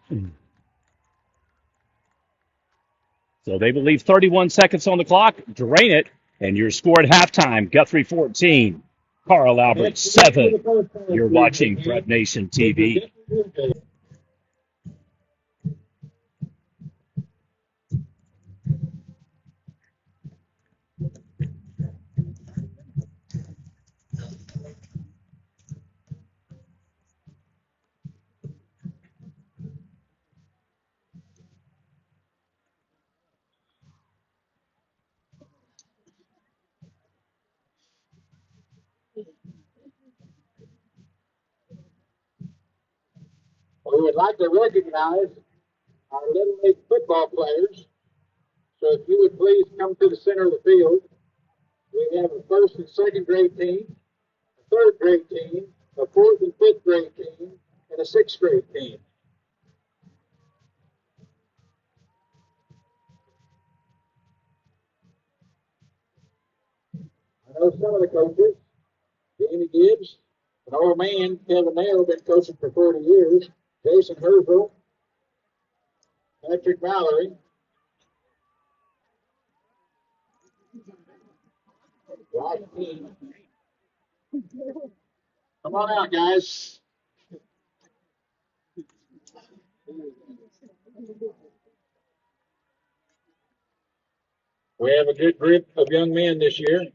So they believe 31 seconds on the clock. Drain it, and your score at halftime, Guthrie 14, Carl Albert 7. You're watching Prep Nation TV. We would like to recognize our Little League football players. So if you would please come to the center of the field. We have a first and second grade team, a third grade team, a fourth and fifth grade team, and a sixth grade team. I know some of the coaches, Danny Gibbs, an old man, Kevin Nail, been coaching for 40 years, Jason Herzl, Patrick Mallory, Josh King. Come on out, guys. We have a good group of young men this year.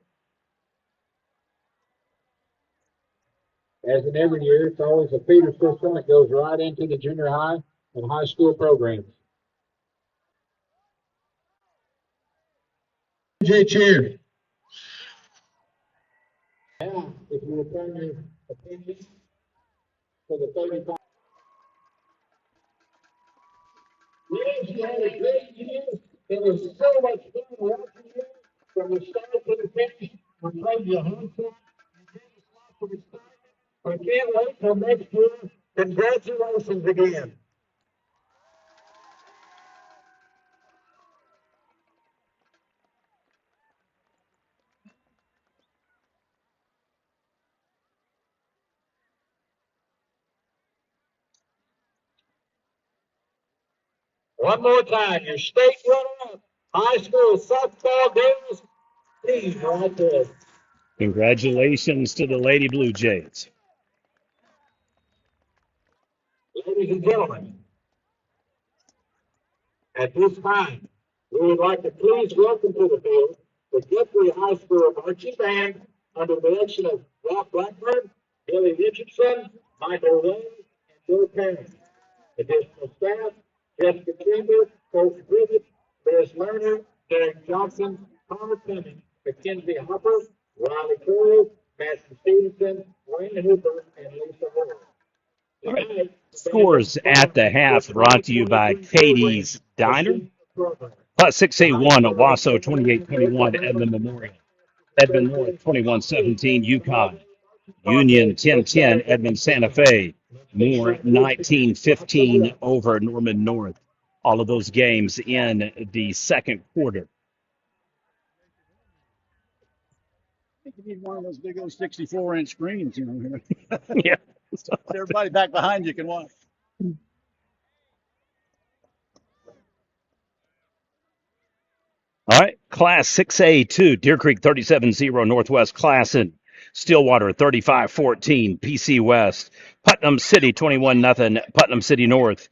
As in every year, it's always a feeder system that goes right into the junior high and high school programs. J cheer. Now, if you will turn your attention to the 35. Yes, you had a great year. It was so much fun watching you from the start to the finish. We played you home for. You gave us lots of excitement. I can't wait till next year. Congratulations again. One more time, your state runner-up, high school softball girls team right there. Congratulations to the Lady Blue Jays. Ladies and gentlemen, at this time, we would like to please welcome to the field the Guthrie High School marching band under the direction of Rob Blackburn, Billy Richardson, Michael Ray, and Bill Perry. Additional staff, Jessica Chambers, Coach Bridget, Liz Lerner, Derek Johnson, Connor Cummings, Mackenzie Hopper, Riley Corey, Madison Stevenson, Wayne Hooper, and Lisa Moore. All right. Scores at the half brought to you by Katie's Diner. Plus 681 Owasso 2821 Edmond Memorial. Edmond North 2117 Yukon. Union 1010 Edmond Santa Fe. Moore 1915 over Norman North. All of those games in the second quarter. I think you need one of those big old 64-inch screens, you know. Yeah. So everybody back behind you can watch. All right, Class 6A2, Deer Creek 37-0, Northwest Classen. Stillwater 35-14, PC West. Putnam City 21-0, Putnam City North.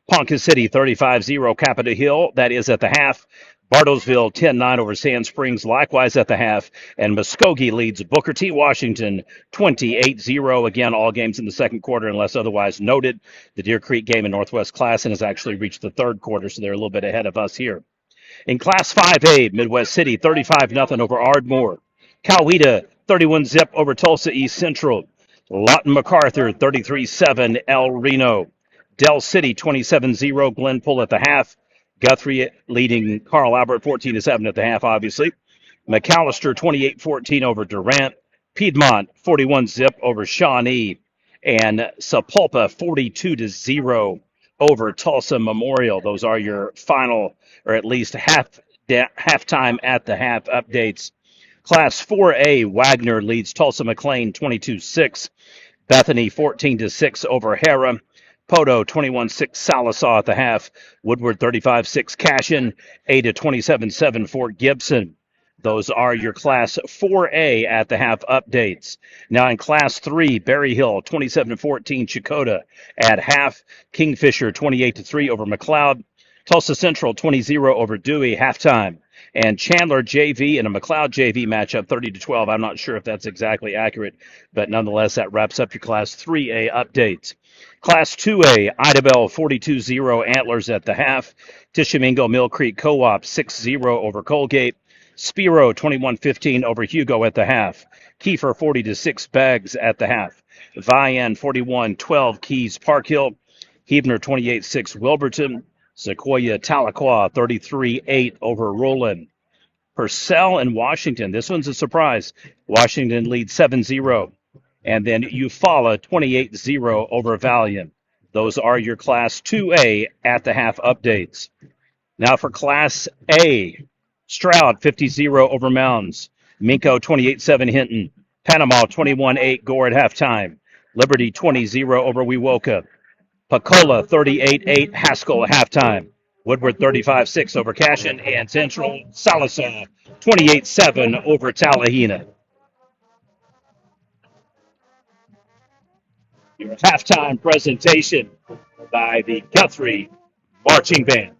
Ponca City 35-0, Capitol Hill. That is at the half. Bartlesville 10-9 over Sand Springs, likewise at the half. And Muskogee leads Booker T. Washington 28-0. Again, all games in the second quarter, unless otherwise noted. The Deer Creek game in Northwest Classen has actually reached the third quarter, so they're a little bit ahead of us here. In Class 5A, Midwest City 35-0 over Ardmore. Coweta 31-0 over Tulsa East Central. Lawton MacArthur 33-7 El Reno. Del City 27-0 Glenpool at the half. Guthrie leading Carl Albert 14-7 at the half, obviously. McAllister 28-14 over Durant. Piedmont 41-0 over Shawnee. And Sapulpa 42-0 over Tulsa Memorial. Those are your final, or at least halftime at the half updates. Class 4A, Wagner leads Tulsa McLean 22-6. Bethany 14-6 over Hera. Poto 21-6 Sallisaw at the half. Woodward 35-6 Cashin. 8-27-7 Fort Gibson. Those are your Class 4A at the half updates. Now in Class 3, Berry Hill 27-14 Chakota at half. Kingfisher 28-3 over McLeod. Tulsa Central 20-0 over Dewey halftime. And Chandler JV in a McLeod JV matchup 30-12. I'm not sure if that's exactly accurate, but nonetheless, that wraps up your Class 3A updates. Class 2A, Idabel 42-0 Antlers at the half. Tishomingo Mill Creek Co-op 6-0 over Colgate. Spiro 21-15 over Hugo at the half. Kiefer 40-6 Bags at the half. Vian 41-12 Keys Park Hill. Huebner 28-6 Wilburton. Sequoia Tahlequah 33-8 over Roland. Purcell and Washington. This one's a surprise. Washington leads 7-0. And then Eufaula 28-0 over Valiant. Those are your Class 2A at the half updates. Now for Class A, Stroud 50-0 over Mounds. Minko 28-7 Hinton. Panama 21-8 Gore at halftime. Liberty 20-0 over Wewoka. Pacola 38-8 Haskell at halftime. Woodward 35-6 over Cashin. And Central Sallisaw 28-7 over Tallahena. Your halftime presentation by the Guthrie Marching Band.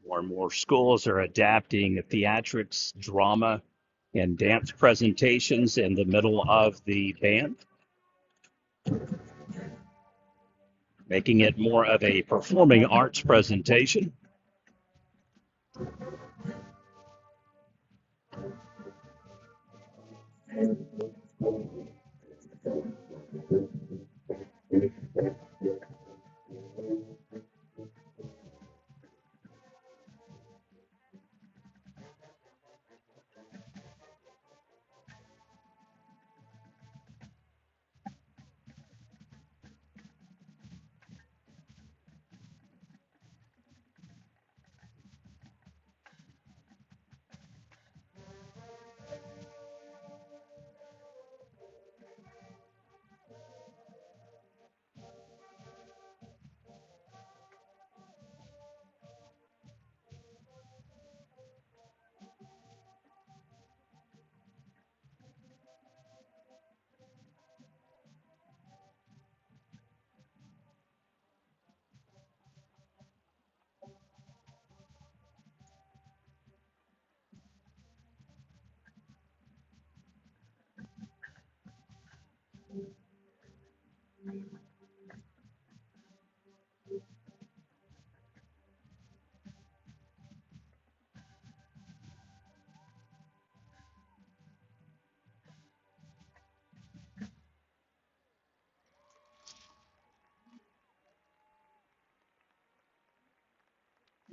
More and more schools are adapting theatrics, drama, and dance presentations in the middle of the band, making it more of a performing arts presentation.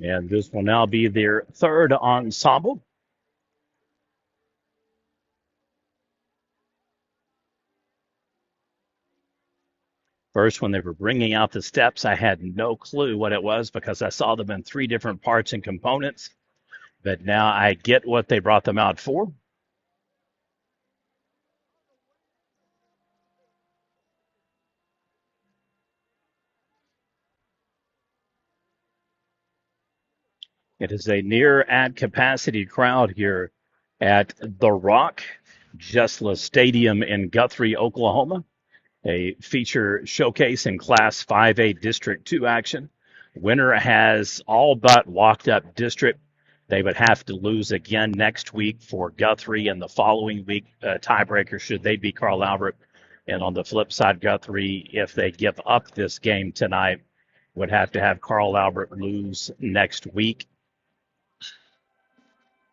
And this will now be their third ensemble. First, when they were bringing out the steps, I had no clue what it was because I saw them in three different parts and components. But now I get what they brought them out for. It is a near at capacity crowd here at The Rock, Jesla Stadium in Guthrie, Oklahoma. A feature showcase in Class 5A District 2 action. Winner has all but locked up district. They would have to lose again next week for Guthrie, and the following week, tiebreaker should they beat Carl Albert. And on the flip side, Guthrie, if they give up this game tonight, would have to have Carl Albert lose next week.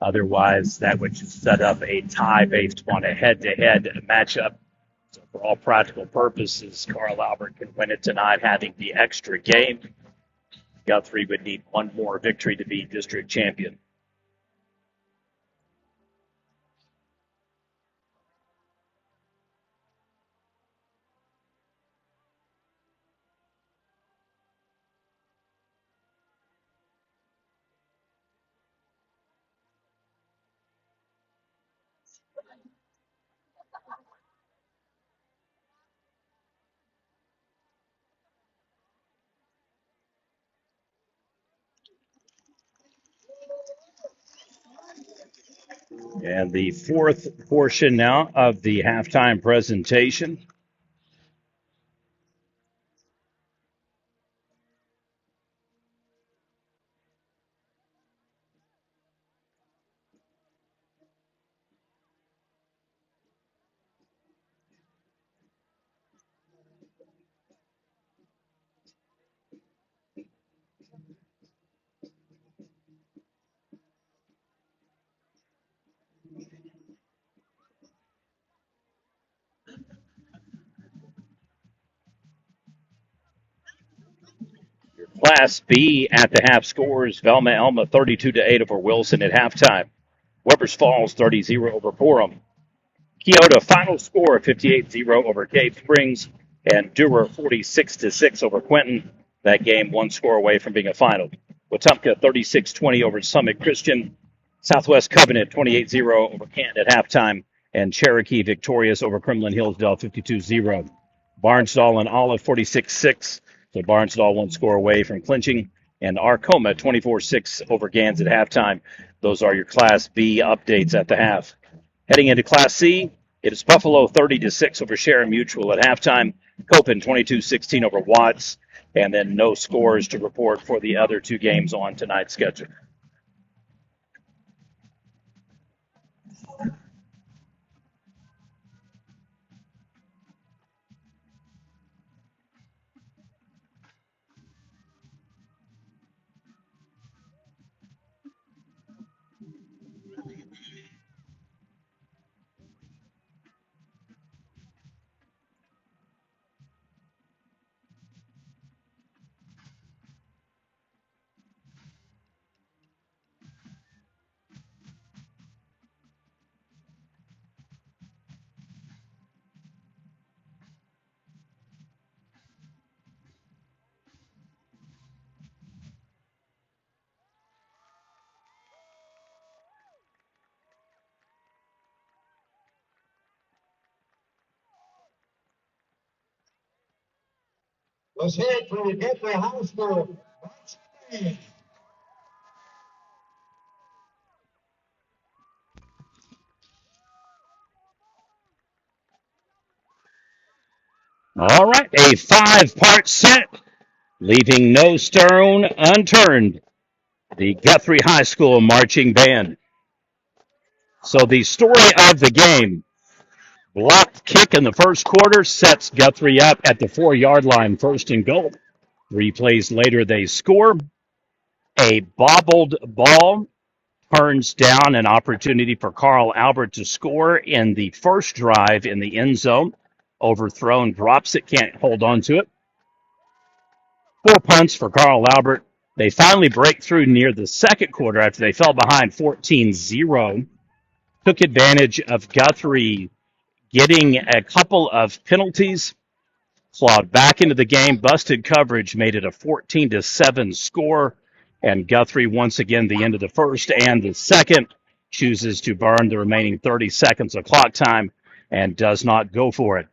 Otherwise, that would just set up a tie based on a head-to-head matchup. So for all practical purposes, Carl Albert can win it tonight, having the extra game. Guthrie would need one more victory to be district champion. And the fourth portion now of the halftime presentation. Class B at the half scores, Velma Elma 32-8 over Wilson at halftime. Weber's Falls 30-0 over Porham. Keota final score 58-0 over Cave Springs, and Durer 46-6 over Quentin. That game one score away from being a final. Wetumpka 36-20 over Summit Christian. Southwest Covenant 28-0 over Canton at halftime, and Cherokee victorious over Kremlin Hillsdale 52-0. Barnsdall and Olive 46-6, so Barnsdall one score away from clinching, and Arcoma 24-6 over Gans at halftime. Those are your Class B updates at the half. Heading into Class C, it is Buffalo 30-6 over Sharon Mutual at halftime. Copen 22-16 over Watts, and then no scores to report for the other two games on tonight's schedule. Let's hear it for the Guthrie High School. All right, a five-part set, leaving no stone unturned. The Guthrie High School marching band. So the story of the game, blocked kick in the first quarter sets Guthrie up at the 4-yard line, first and goal. 3 plays later, they score. A bobbled ball turns down an opportunity for Carl Albert to score in the first drive in the end zone. Overthrown, drops it, can't hold on to it. 4 punts for Carl Albert. They finally break through near the second quarter after they fell behind 14-0. Took advantage of Guthrie getting a couple of penalties, clawed back into the game, busted coverage, made it a 14-7 score. And Guthrie, once again, the end of the first and the second, chooses to burn the remaining 30 seconds of clock time and does not go for it.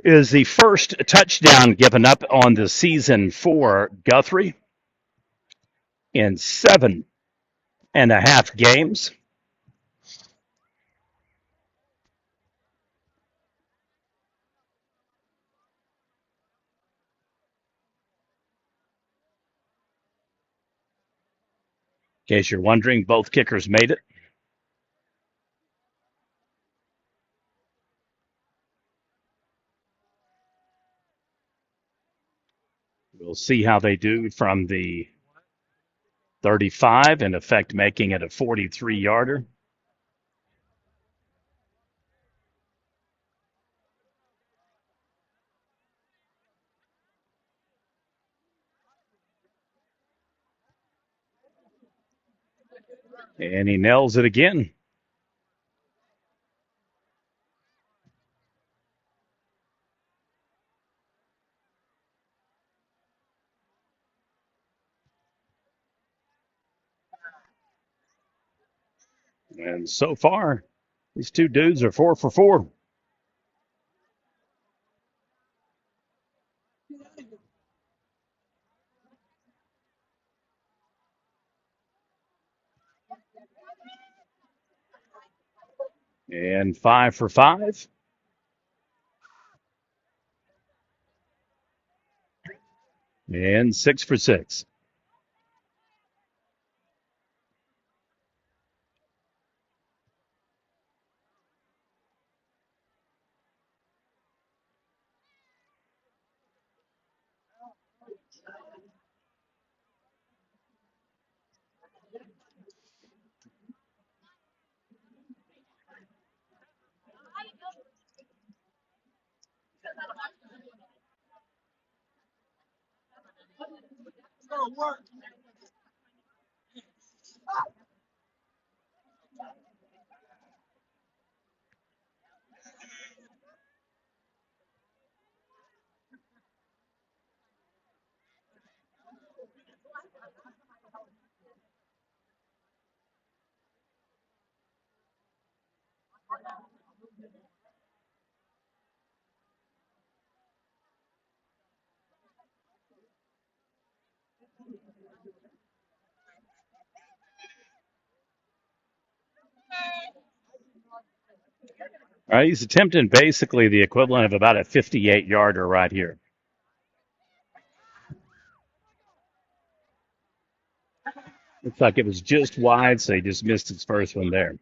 Is the first touchdown given up on the season for Guthrie in 7.5 games. In case you're wondering, both kickers made it. We'll see how they do from the 35, in effect making it a 43-yarder. And he nails it again. And so far, these two dudes are 4 for 4. And 5 for 5. And 6 for 6. All right, he's attempting basically the equivalent of about a 58-yarder right here. Looks like it was just wide, so he just missed his first one there.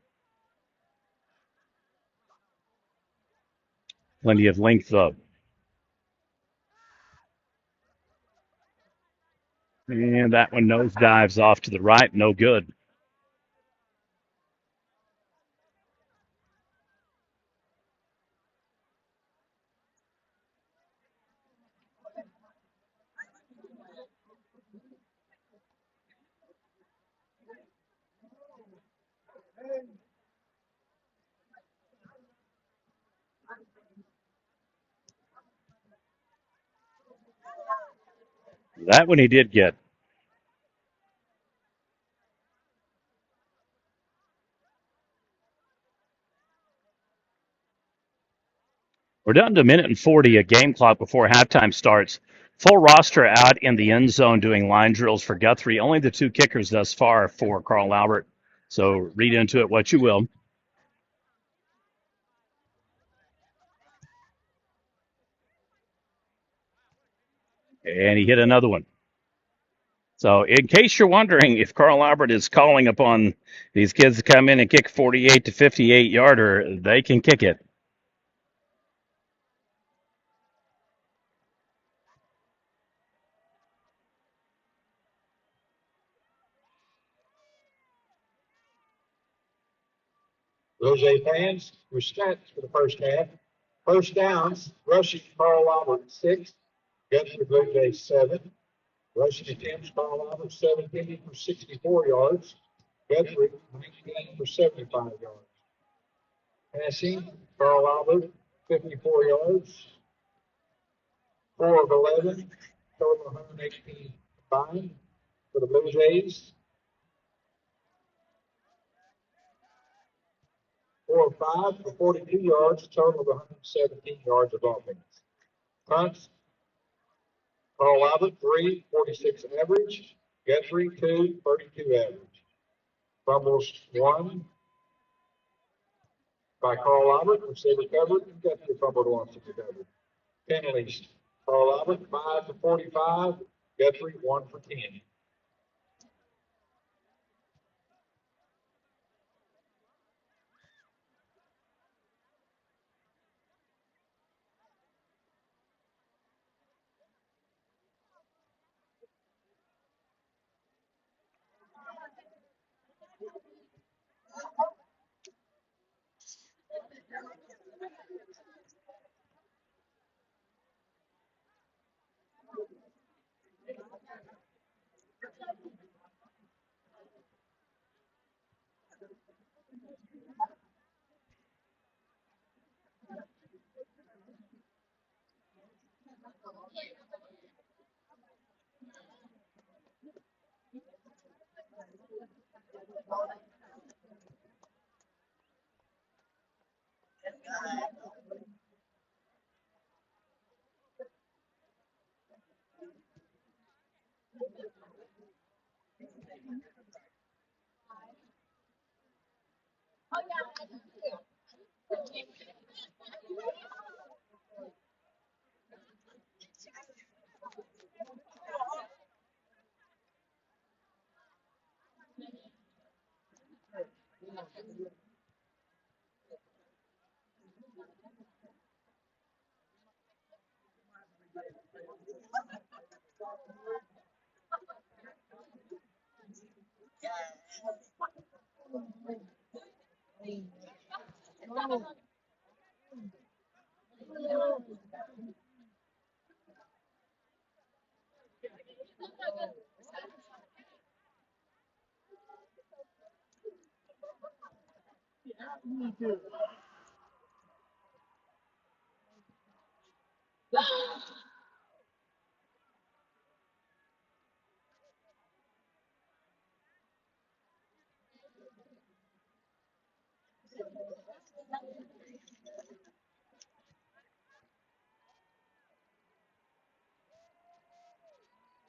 Plenty of length up. And that one nose dives off to the right, no good. That one he did get. We're down to a minute and 40, a game clock before halftime starts. Full roster out in the end zone doing line drills for Guthrie. Only the two kickers thus far for Carl Albert. So read into it what you will. And he hit another one. So in case you're wondering if Carl Albert is calling upon these kids to come in and kick 48 to 58 yarder, they can kick it. Those eight fans, your stats for the first half. First downs, rushing Carl Albert 6, Guthrie Blue Jays 7. Rushing attempts, Carl Albert 17 for 64 yards, Guthrie 19 for 75 yards. Passing, Carl Albert 54 yards, 4 of 11, total 118 combined for the Blue Jays. 4 of 5 for 42 yards, total of 117 yards of offense. Punts, Carl Albert 3, 46 average, Guthrie 2, 32 average. Fumbles 1 by Carl Albert, which they recovered, and Guthrie fumbled once and recovered. Penalties, Carl Albert 5 for 45, Guthrie 1 for 10.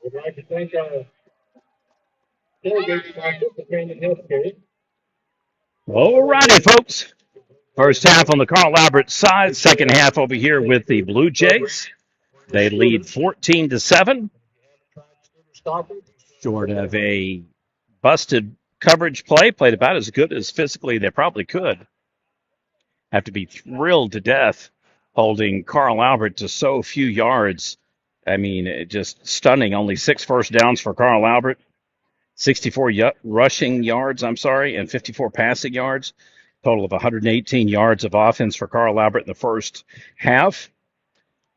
We'd like to thank our tailgate sponsor for training healthcare. All righty, folks. First half on the Carl Albert side. Second half over here with the Blue Jays. They lead 14-7. Short of a busted coverage play. Played about as good as physically they probably could. Have to be thrilled to death holding Carl Albert to so few yards. I mean, just stunning. Only 6 first downs for Carl Albert. 64 rushing yards, and 54 passing yards. Total of 118 yards of offense for Carl Albert in the first half.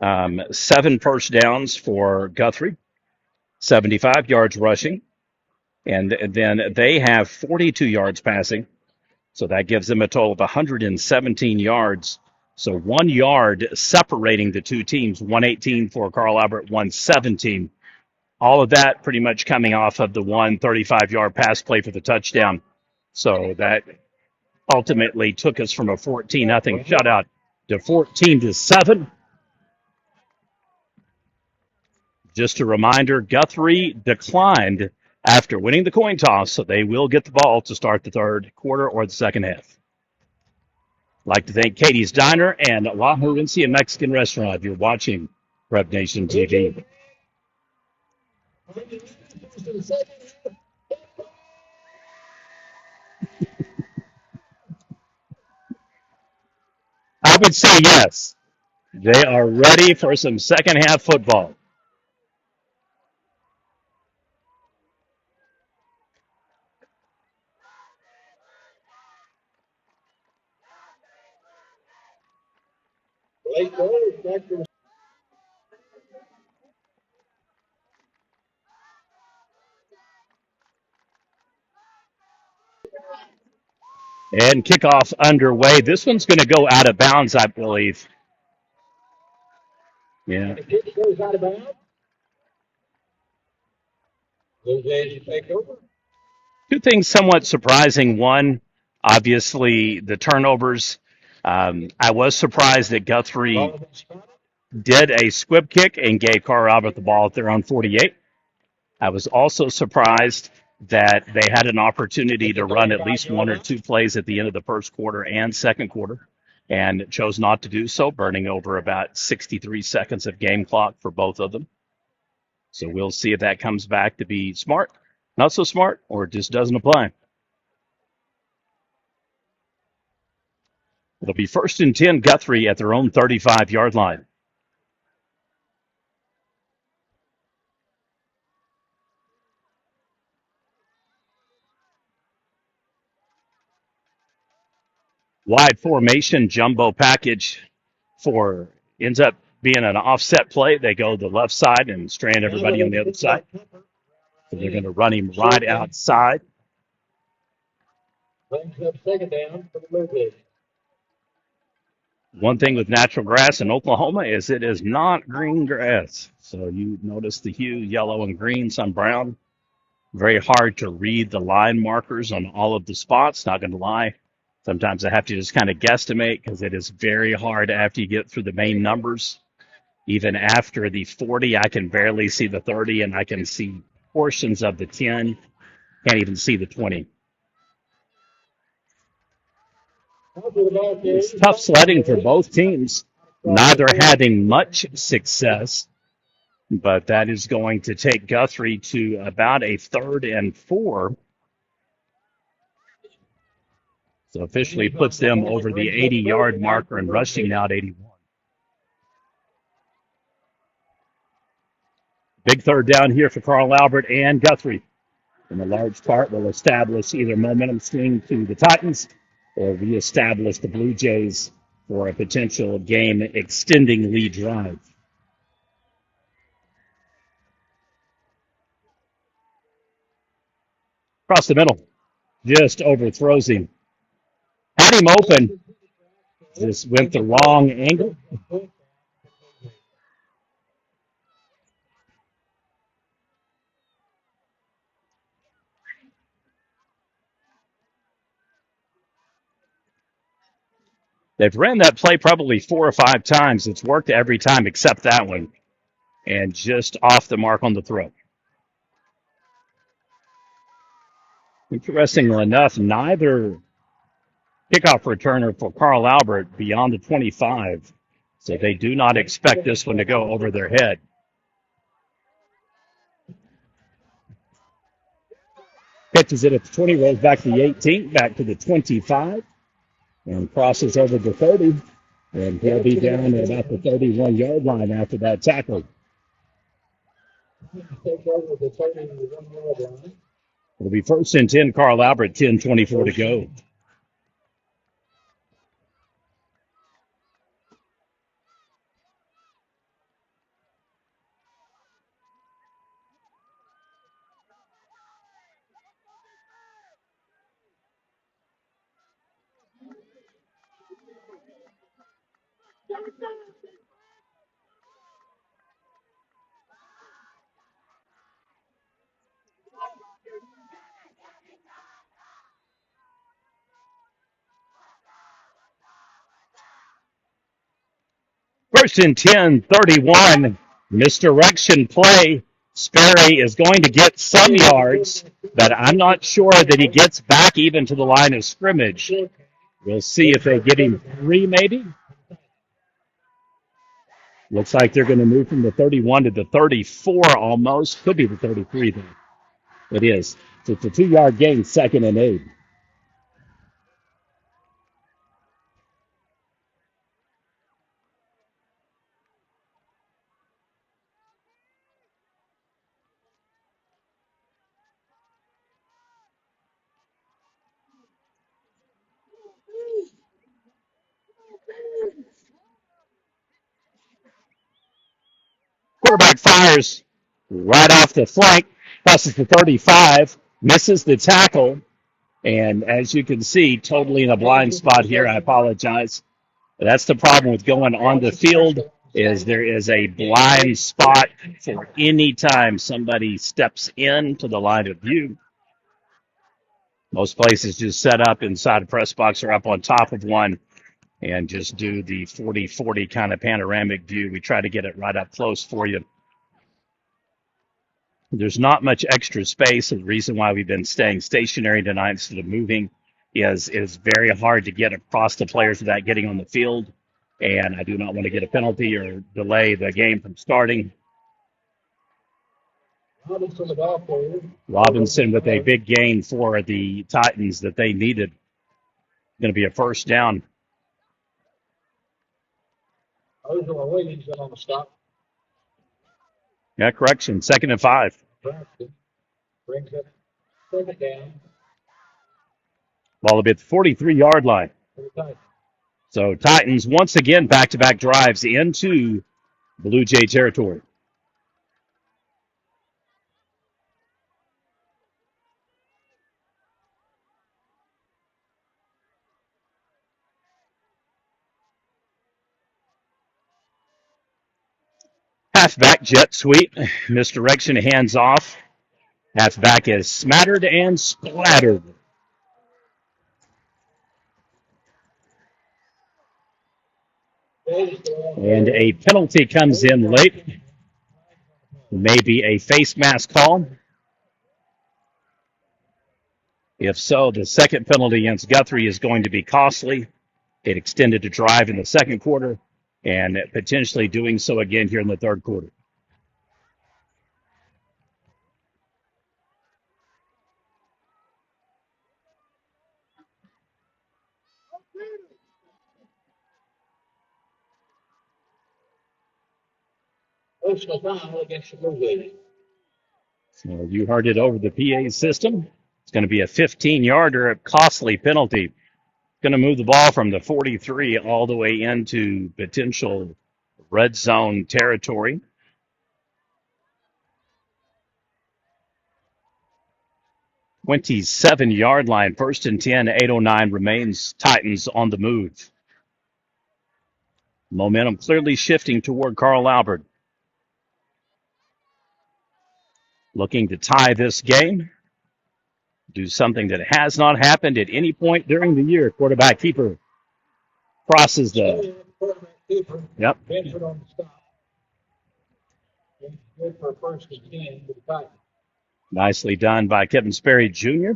7 first downs for Guthrie. 75 yards rushing. And then they have 42 yards passing. So that gives them a total of 117 yards. So 1 yard separating the two teams. 118 for Carl Albert, 117. All of that pretty much coming off of the 135-yard pass play for the touchdown. So that ultimately took us from a 14-0 shutout to 14-7. Just a reminder, Guthrie declined after winning the coin toss, so they will get the ball to start the third quarter or the second half. I'd like to thank Katie's Diner and La Herencia Mexican Restaurant if you're watching Prep Nation TV. I would say yes. They are ready for some second half football. Late goal is back to And kickoff underway. This one's going to go out of bounds, I believe. Yeah. the kick goes out of bounds. Blue Jays take over. Two things somewhat surprising. One, obviously, the turnovers. I was surprised that Guthrie did a squib kick and gave Carl Albert the ball at their own 48. I was also surprised that they had an opportunity to run at least 1 or 2 plays at the end of the first quarter and second quarter and chose not to do so, burning over about 63 seconds of game clock for both of them. So we'll see if that comes back to be smart, not so smart, or it just doesn't apply. It'll be 1st and 10 Guthrie at their own 35-yard line. Wide formation jumbo package for ends up being an offset play. They go the left side and strand everybody on the other side. So they're going to run him right outside. Brings up second down for the Blue Jays. One thing with natural grass in Oklahoma is it is not green grass. So you notice the hue, yellow and green, some brown. Very hard to read the line markers on all of the spots, not going to lie. Sometimes I have to just kind of guesstimate because it is very hard after you get through the main numbers. Even after the 40, I can barely see the 30, and I can see portions of the 10. Can't even see the 20. It's tough sledding for both teams, neither having much success, but that is going to take Guthrie to about a 3rd and 4. So officially puts them over the 80-yard marker and rushing now at 81. Big third down here for Carl Albert and Guthrie. in a large part will establish either momentum swing to the Titans or reestablish the Blue Jays for a potential game extending lead drive. Across the middle, just overthrows him. Had him open, just went the wrong angle. They've ran that play probably 4 or 5 times. It's worked every time except that one, and just off the mark on the throw. Interestingly enough, neither kickoff returner for Carl Albert beyond the 25, so they do not expect this one to go over their head. Catches it at the 20, rolls back to the 18, back to the 25, and crosses over the 30, and he'll be down at about the 31-yard line after that tackle. It'll be 1st and 10, Carl Albert, 10:24 to go. First and 10, 31. Misdirection play. Sperry is going to get some yards, but I'm not sure that he gets back even to the line of scrimmage. We'll see if they get him 3, maybe. Looks like they're going to move from the 31 to the 34 almost. Could be the 33, though. It is. So it's a 2-yard gain, 2nd and 8. Quarterback fires right off the flank, passes the 35, misses the tackle, and as you can see, totally in a blind spot here. I apologize. That's the problem with going on the field is there is a blind spot for any time somebody steps into the line of view. Most places just set up inside a press box or up on top of one and just do the 40-40 kind of panoramic view. We try to get it right up close for you. There's not much extra space. The reason why we've been staying stationary tonight instead of moving is very hard to get across the players without getting on the field. And I do not want to get a penalty or delay the game from starting. Robinson with a big gain for the Titans that they needed. Going to be a 1st down. Yeah, correction. 2nd and 5. Ball will be at the 43-yard line. So Titans once again back-to-back drives into Blue Jay territory. Halfback jet sweep, misdirection, hands off. Halfback is smattered and splattered. And a penalty comes in late. Maybe a face mask call. If so, the second penalty against Guthrie is going to be costly. It extended the drive in the second quarter and potentially doing so again here in the third quarter. So you heard it over the PA system. It's going to be a 15-yarder, a costly penalty. Going to move the ball from the 43 all the way into potential red zone territory. 27-yard line, 1st and 10, 8:09 remains. Titans on the move. Momentum clearly shifting toward Carl Albert. Looking to tie this game. Do something that has not happened at any point during the year. Quarterback keeper crosses the. Yep. Benford on the stop. Good for first and 10 to the Titans. Nicely done by Kevin Sperry Jr.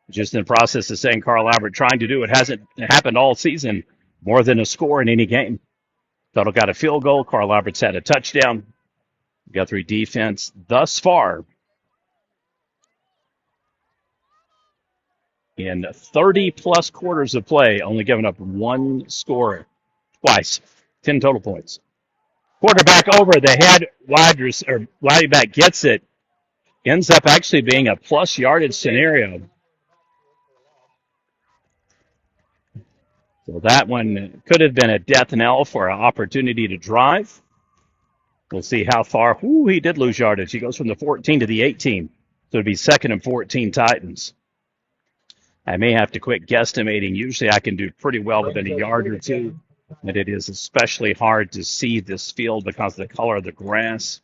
Just in the process of saying Carl Albert trying to do it hasn't happened all season. More than a score in any game. Tuttle got a field goal. Carl Albert's had a touchdown. Guthrie defense thus far in 30-plus quarters of play, only giving up one score twice. 10 total points. Quarterback over the head, wide back gets it. Ends up actually being a plus yardage scenario. So that one could have been a death knell for an opportunity to drive. We'll see how far. Ooh, he did lose yardage. He goes from the 14 to the 18. So it'd be 2nd and 14 Titans. I may have to quit guesstimating. Usually I can do pretty well within a yard or two. But it is especially hard to see this field because of the color of the grass.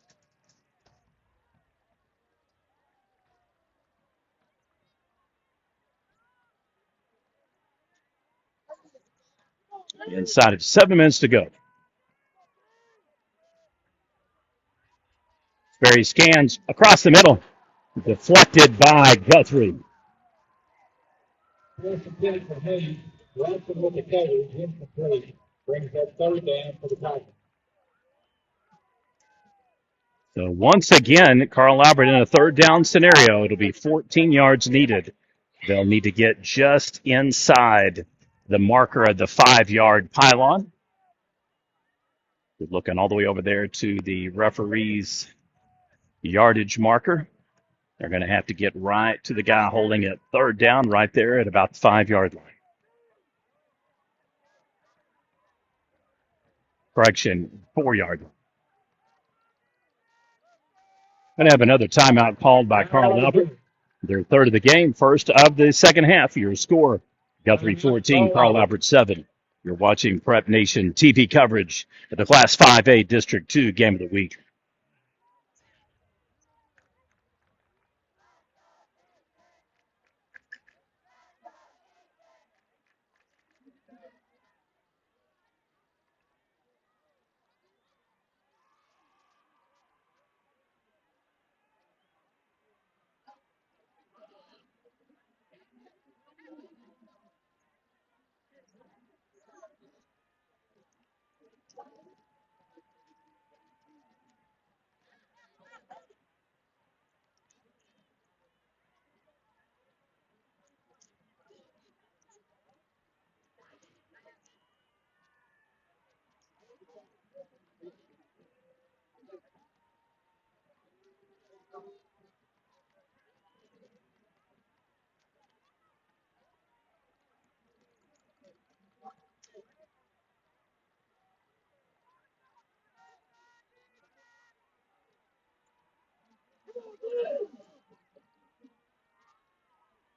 Inside of 7 minutes to go. Sperry scans across the middle. Deflected by Guthrie. First and 10 for Hayes. Ransom with the coverage, incomplete. Brings up 3rd down for the Titans. So once again, Carl Albert in a 3rd down scenario. It'll be 14 yards needed. They'll need to get just inside the marker of the 5-yard pylon. We're looking all the way over there to the referee's yardage marker. They're going to have to get right to the guy holding it 3rd down right there at about the 5-yard line. Correction, 4-yard line. Going to have another timeout called by Carl Albert. Their 3rd of the game, 1st of the 2nd half. Your score, Guthrie 14, Carl Albert 7. You're watching Prep Nation TV coverage of the Class 5A District 2 Game of the Week.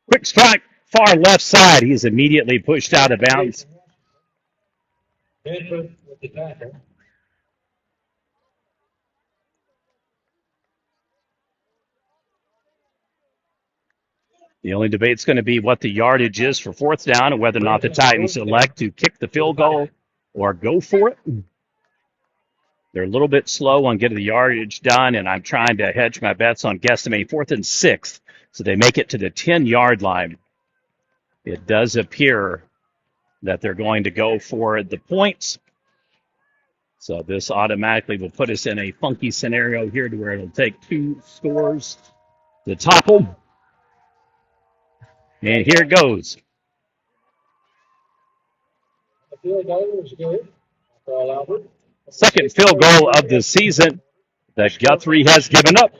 Quick strike, far left side. He's immediately pushed out of bounds. Benford with the tackle. The only debate's going to be what the yardage is for 4th down and whether or not the Titans elect to kick the field goal or go for it. They're a little bit slow on getting the yardage done, and I'm trying to hedge my bets on guesstimating 4th and 6th. So they make it to the 10-yard line. It does appear that they're going to go for the points. So this automatically will put us in a funky scenario here to where it'll take 2 scores to topple. And here it goes. The field goal is good. Carl Albert. 2nd field goal of the season that Guthrie has given up.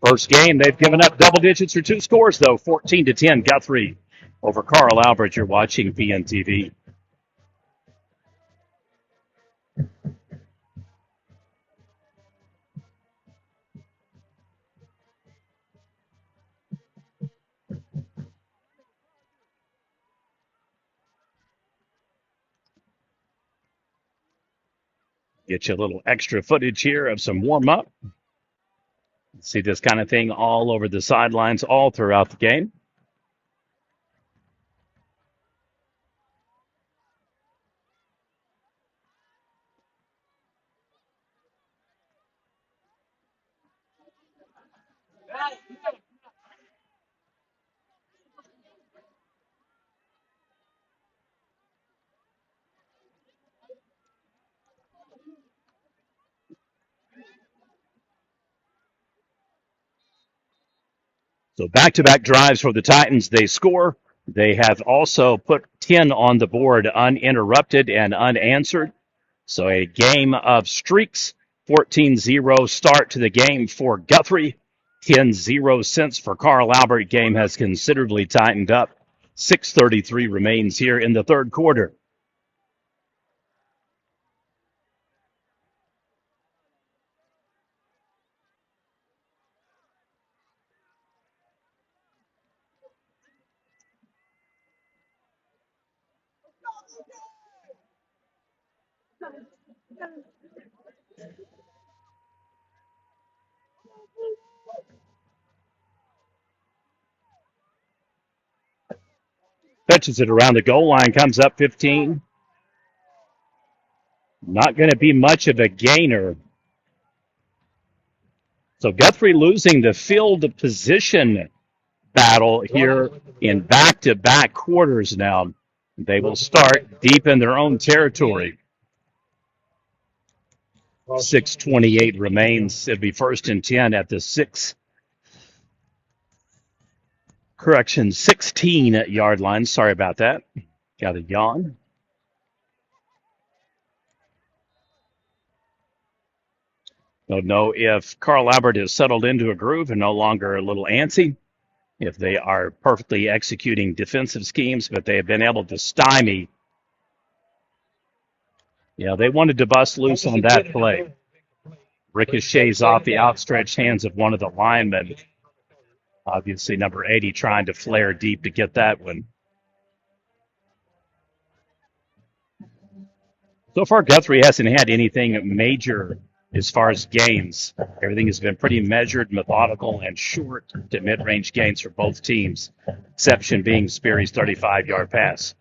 First game, they've given up double digits or two scores, though. 14-10, Guthrie over Carl Albert. You're watching PNTV. Get you a little extra footage here of some warm-up. See this kind of thing all over the sidelines all throughout the game. So back-to-back drives for the Titans. They score. They have also put 10 on the board uninterrupted and unanswered. So a game of streaks. 14-0 start to the game for Guthrie. 10-0 since for Carl Albert. Game has considerably tightened up. 6:33 remains here in the third quarter. Fetches it around the goal line, comes up 15. Not going to be much of a gainer. So Guthrie losing the field position battle here in back-to-back quarters now. They will start deep in their own territory. 6:28 remains. It'll be 1st and 10 at the 16-yard line. Sorry about that. Got a yawn. Don't know if Carl Albert has settled into a groove and no longer a little antsy, if they are perfectly executing defensive schemes, but they have been able to stymie. Yeah, they wanted to bust loose on that play. Ricochets off the outstretched hands of one of the linemen. Obviously, number 80 trying to flare deep to get that one. So far, Guthrie hasn't had anything major as far as gains. Everything has been pretty measured, methodical, and short to mid-range gains for both teams, exception being Sperry's 35-yard pass.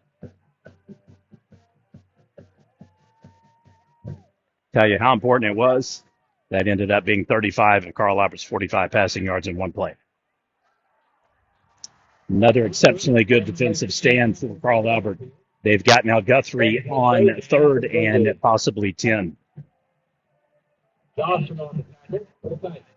Tell you how important it was. That ended up being 35 and Carl Albert's 45 passing yards in one play. Another exceptionally good defensive stand for Carl Albert. They've got now Guthrie on 3rd and possibly 10. Johnson on the tackle for the Titans.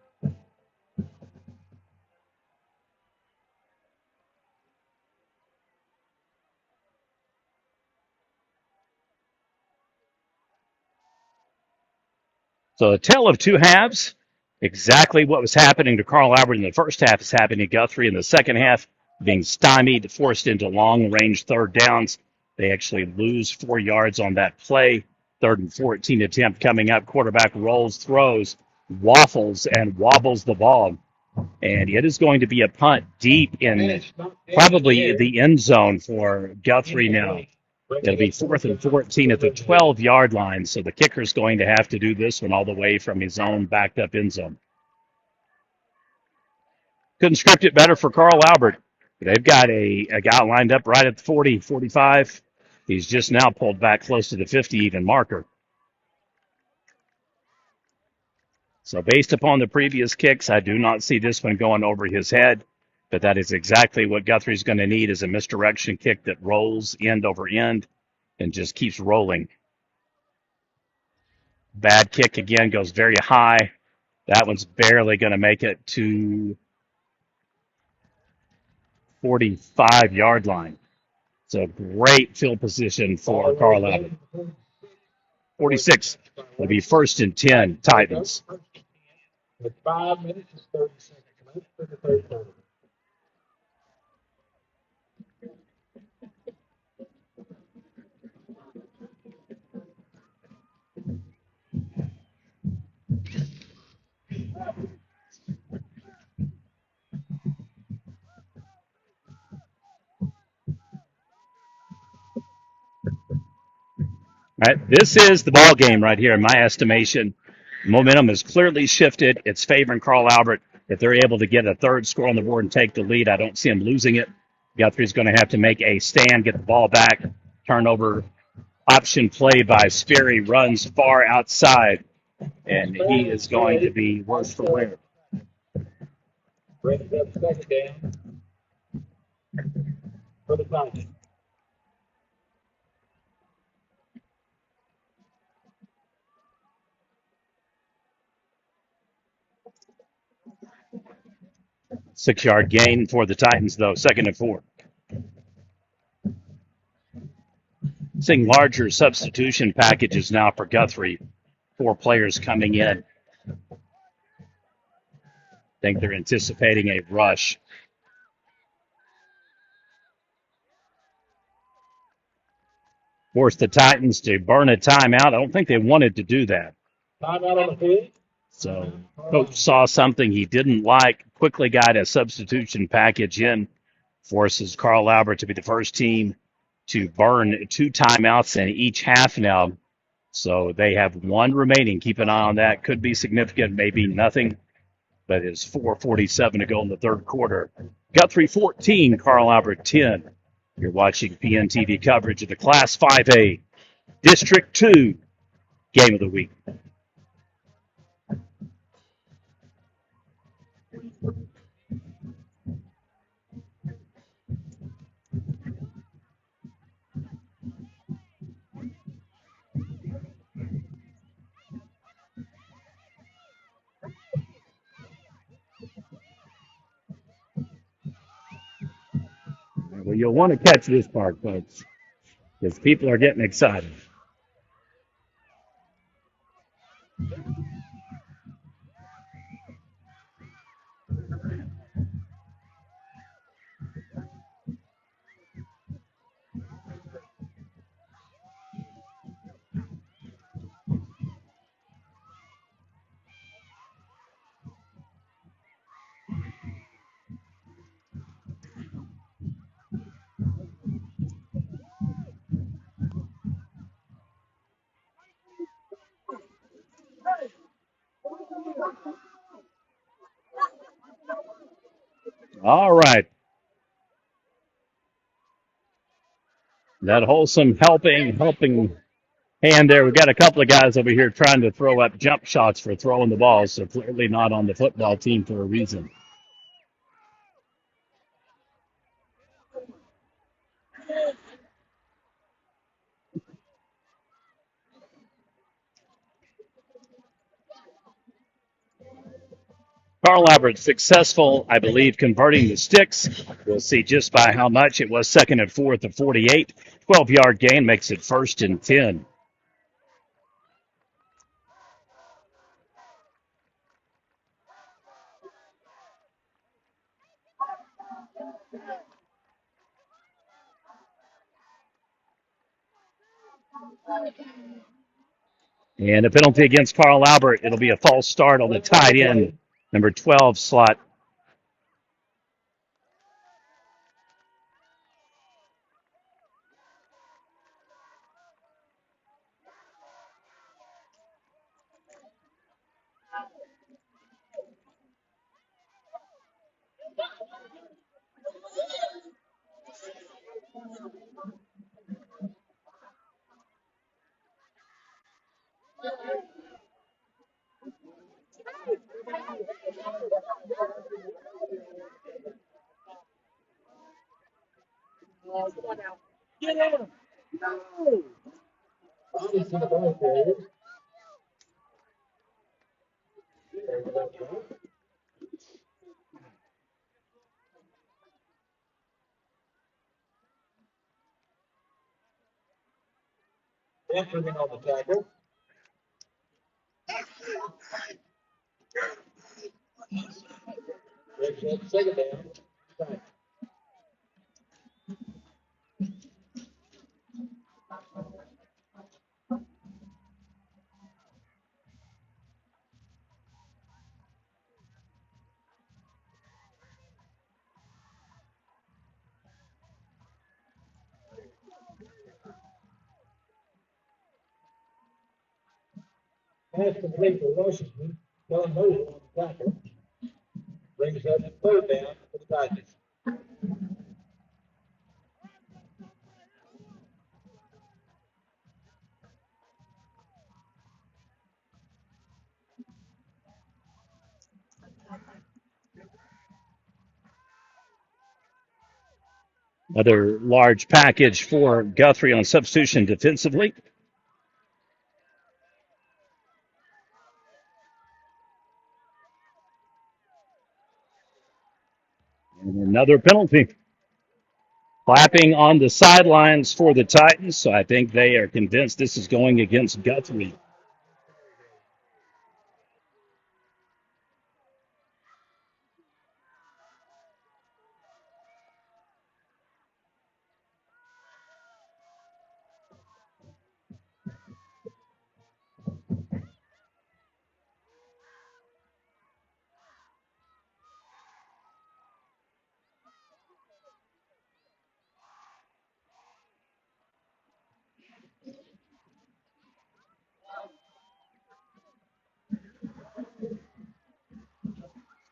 So a tale of two halves. Exactly what was happening to Carl Albert in the first half is happening to Guthrie in the second half, being stymied, forced into long-range third downs. They actually lose 4 yards on that play. 3rd and 14 attempt coming up. Quarterback rolls, throws, waffles, and wobbles the ball. And it is going to be a punt deep in probably the end zone for Guthrie now. It'll be 4th and 14 at the 12-yard line, so the kicker's going to have to do this one all the way from his own backed-up end zone. Couldn't script it better for Carl Albert. They've got a guy lined up right at the 40, 45. He's just now pulled back close to the 50 even marker. So based upon the previous kicks, I do not see this one going over his head, but that is exactly what Guthrie's going to need is a misdirection kick that rolls end over end and just keeps rolling. Bad kick again, goes very high. That one's barely going to make it to 45-yard line. So great field position for Carl Albert. 46 will be 1st and 10, Titans. With 5 minutes and 30 seconds for the third quarter. Right, this is the ball game right here, in my estimation. Momentum has clearly shifted. It's favoring Carl Albert. If they're able to get a third score on the board and take the lead, I don't see them losing it. Guthrie's going to have to make a stand, get the ball back, turnover option play by Sperry, runs far outside, and he is going to be worse for wear. Brings up second down for the Titans. Six-yard gain for the Titans, though, 2nd and 4. Seeing larger substitution packages now for Guthrie. 4 players coming in. Think they're anticipating a rush. Forced the Titans to burn a timeout. I don't think they wanted to do that. Timeout on the field. So coach saw something he didn't like, quickly got a substitution package in, forces Carl Albert to be the first team to burn 2 timeouts in each half now. So they have 1 remaining. Keep an eye on that. Could be significant, maybe nothing. But it's 4:47 to go in the third quarter. Guthrie 14, Carl Albert 10. You're watching PNTV coverage of the Class 5A District 2 Game of the Week. Well, you'll want to catch this part, folks, because people are getting excited. All right. That wholesome helping hand there. We've got a couple of guys over here trying to throw up jump shots for throwing the ball, so clearly not on the football team for a reason. Carl Albert successful, I believe, converting the sticks. We'll see just by how much. It was 2nd and 4 at 48. 12-yard gain makes it 1st and 10. And a penalty against Carl Albert. It'll be a false start on the tight end, number 12 slot. Entering on the tackle. Second down. Pass complete for Washington. John Moser on the tackle. Brings up third down for the Titans. Another large package for Guthrie on substitution defensively. And another penalty. Clapping on the sidelines for the Titans, so I think they are convinced this is going against Guthrie.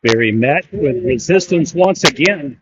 Berry met with resistance once again.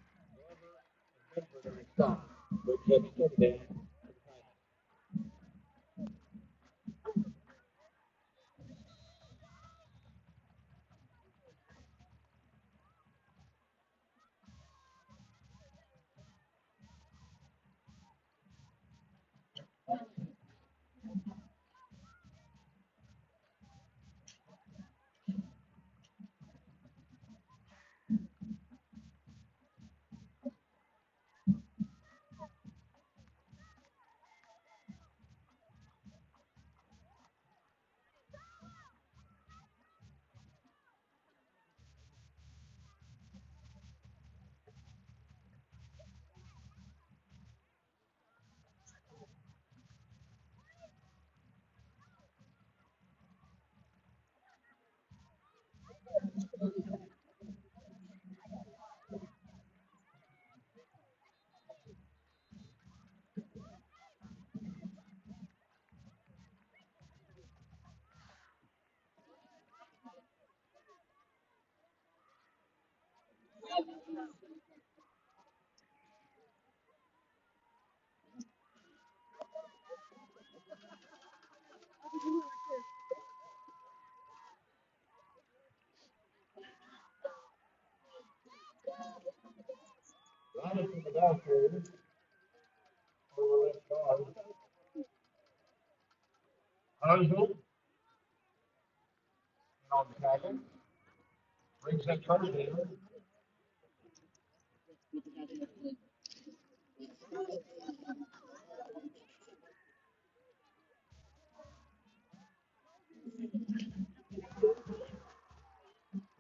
Robinson, the ball carrier, over left guard. Oswald on the tackle. Brings up first down.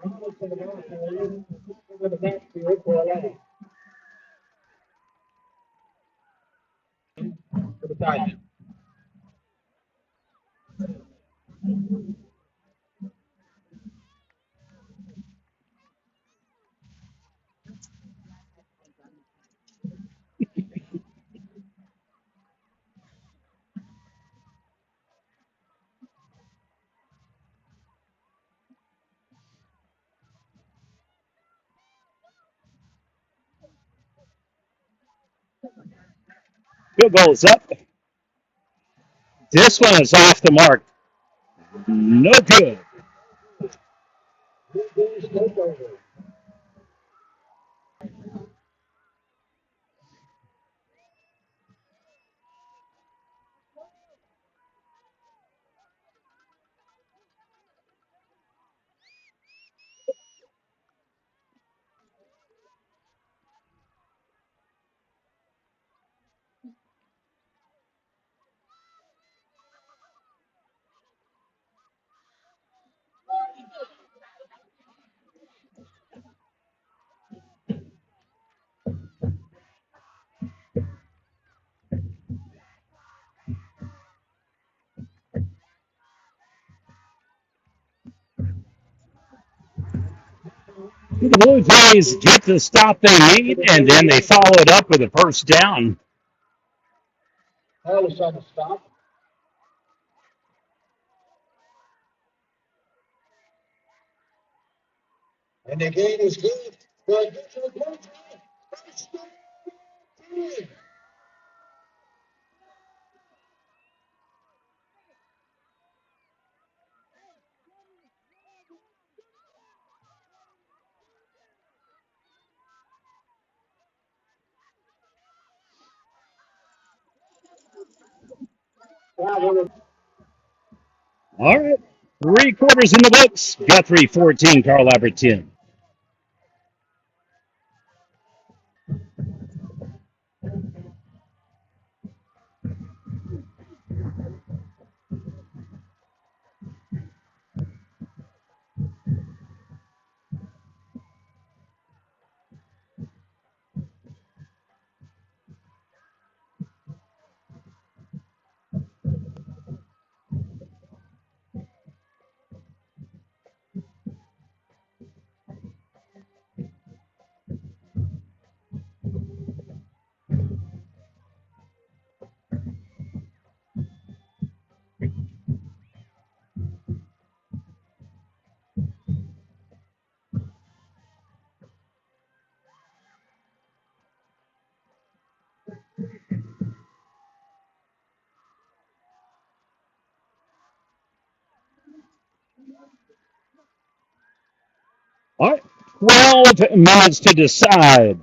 Robinson, the ball carrier, over the backfield for a line. For the Titans. Field goal is up. This one is off the mark. No good. The Blue Jays get the stop they need, and then they follow it up with a first down. All of a sudden, stop. And the gain is good. But get to the Blue Jays. All right. 3/4 in the books. Guthrie 14, Carl Albert 10. All right. 12 minutes to decide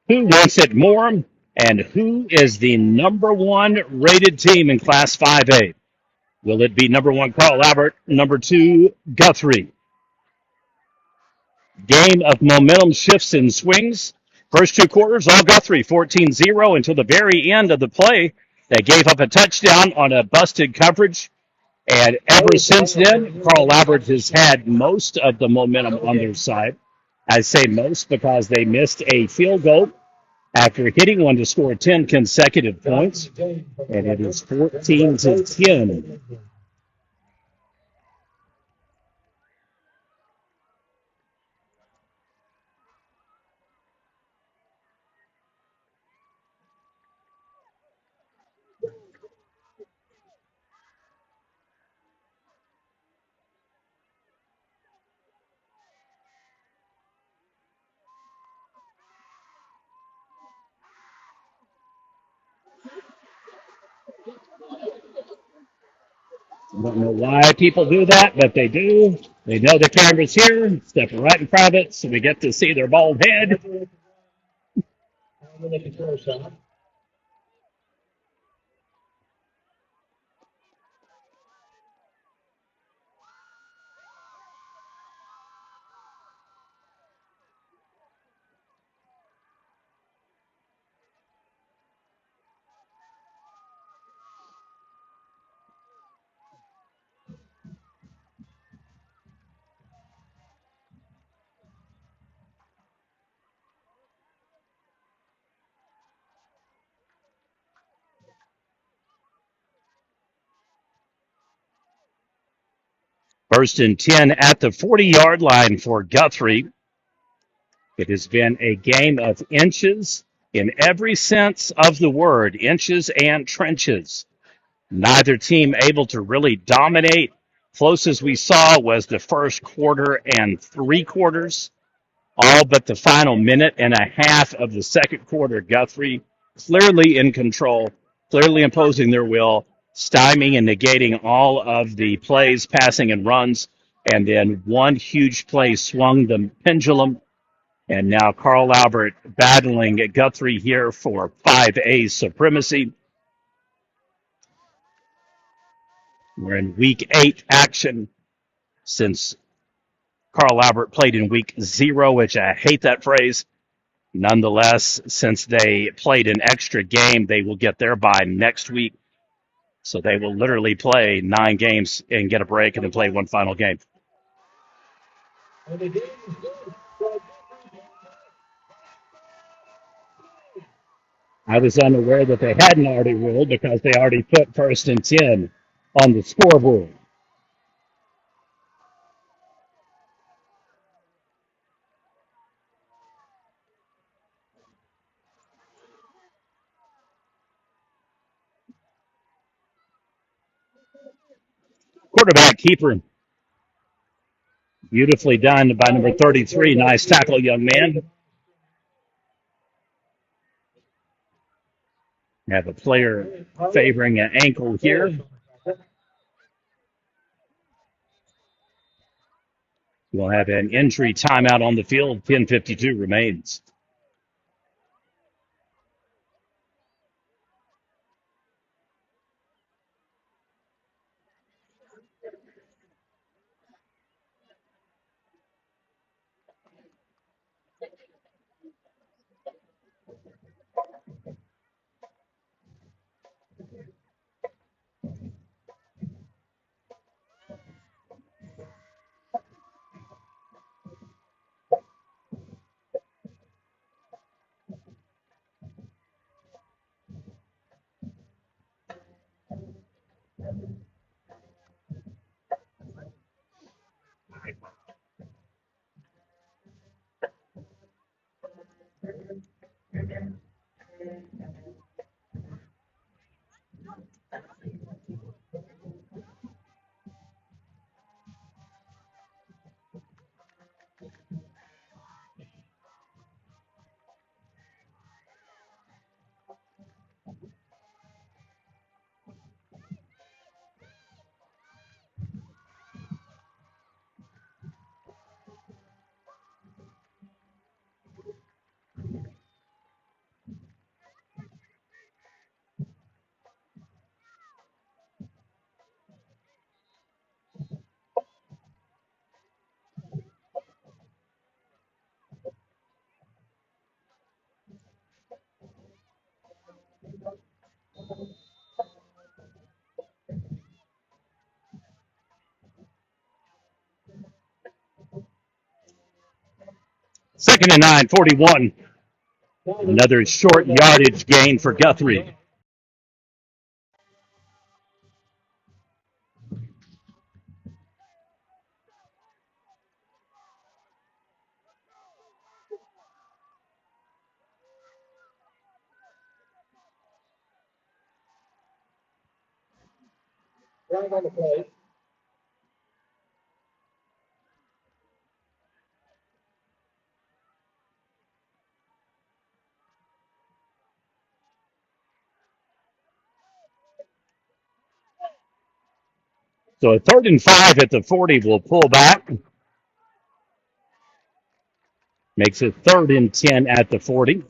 who wants it more and who is the number one rated team in Class 5A. Will it be number one, Carl Albert, number two, Guthrie? Game of momentum shifts and swings. First 2 quarters, all Guthrie, 14-0 until the very end of the play. They gave up a touchdown on a busted coverage. And ever since then, Carl Albert has had most of the momentum on their side. I say most because they missed a field goal after hitting one to score 10 consecutive points. And it is 14-10. I don't know why people do that, but they do. They know the camera's here, step right in front of it, so we get to see their bald head. First and 10 at the 40-yard line for Guthrie. It has been a game of inches in every sense of the word, inches and trenches. Neither team able to really dominate. Closest we saw was the first quarter and 3/4. All but the final minute and a half of the second quarter. Guthrie clearly in control, clearly imposing their will, stymieing and negating all of the plays, passing and runs. And then one huge play swung the pendulum. And now Carl Albert battling at Guthrie here for 5A supremacy. We're in week 8 action since Carl Albert played in week 0, which I hate that phrase. Nonetheless, since they played an extra game, they will get their bye next week. So they will literally play 9 games and get a break and then play one final game. I was unaware that they hadn't already ruled because they already put first and 10 on the scoreboard. quarterback keeper. Beautifully done by number 33. Nice tackle, young man. Have a player favoring an ankle here. We'll have an injury timeout on the field. 10:52 remains. Second and 9, 41. Another short yardage gain for Guthrie. So a 3rd and 5 at the 40 will pull back. Makes it 3rd and 10 at the 40.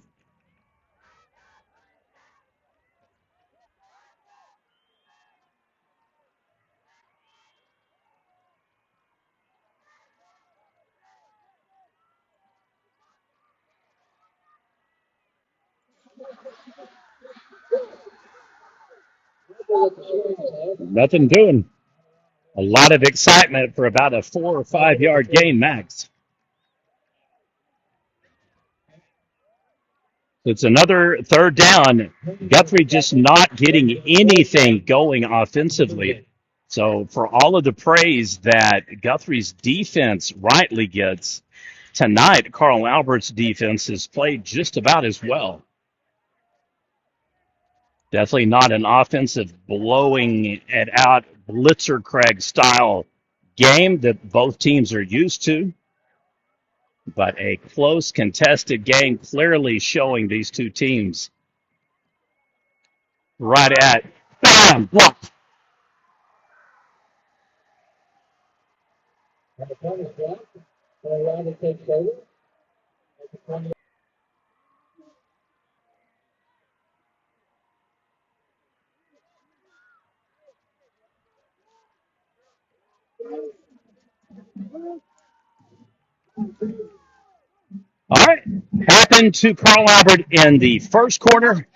Nothing doing. A lot of excitement for about a 4 or 5 yard gain max. It's another 3rd down. Guthrie just not getting anything going offensively. So for all of the praise that Guthrie's defense rightly gets, tonight Carl Albert's defense has played just about as well. Definitely not an offensive blowing it out Blitzercraig style game that both teams are used to, but a close contested game clearly showing these two teams right at bam block. All right. Happened to Carl Albert in the first quarter.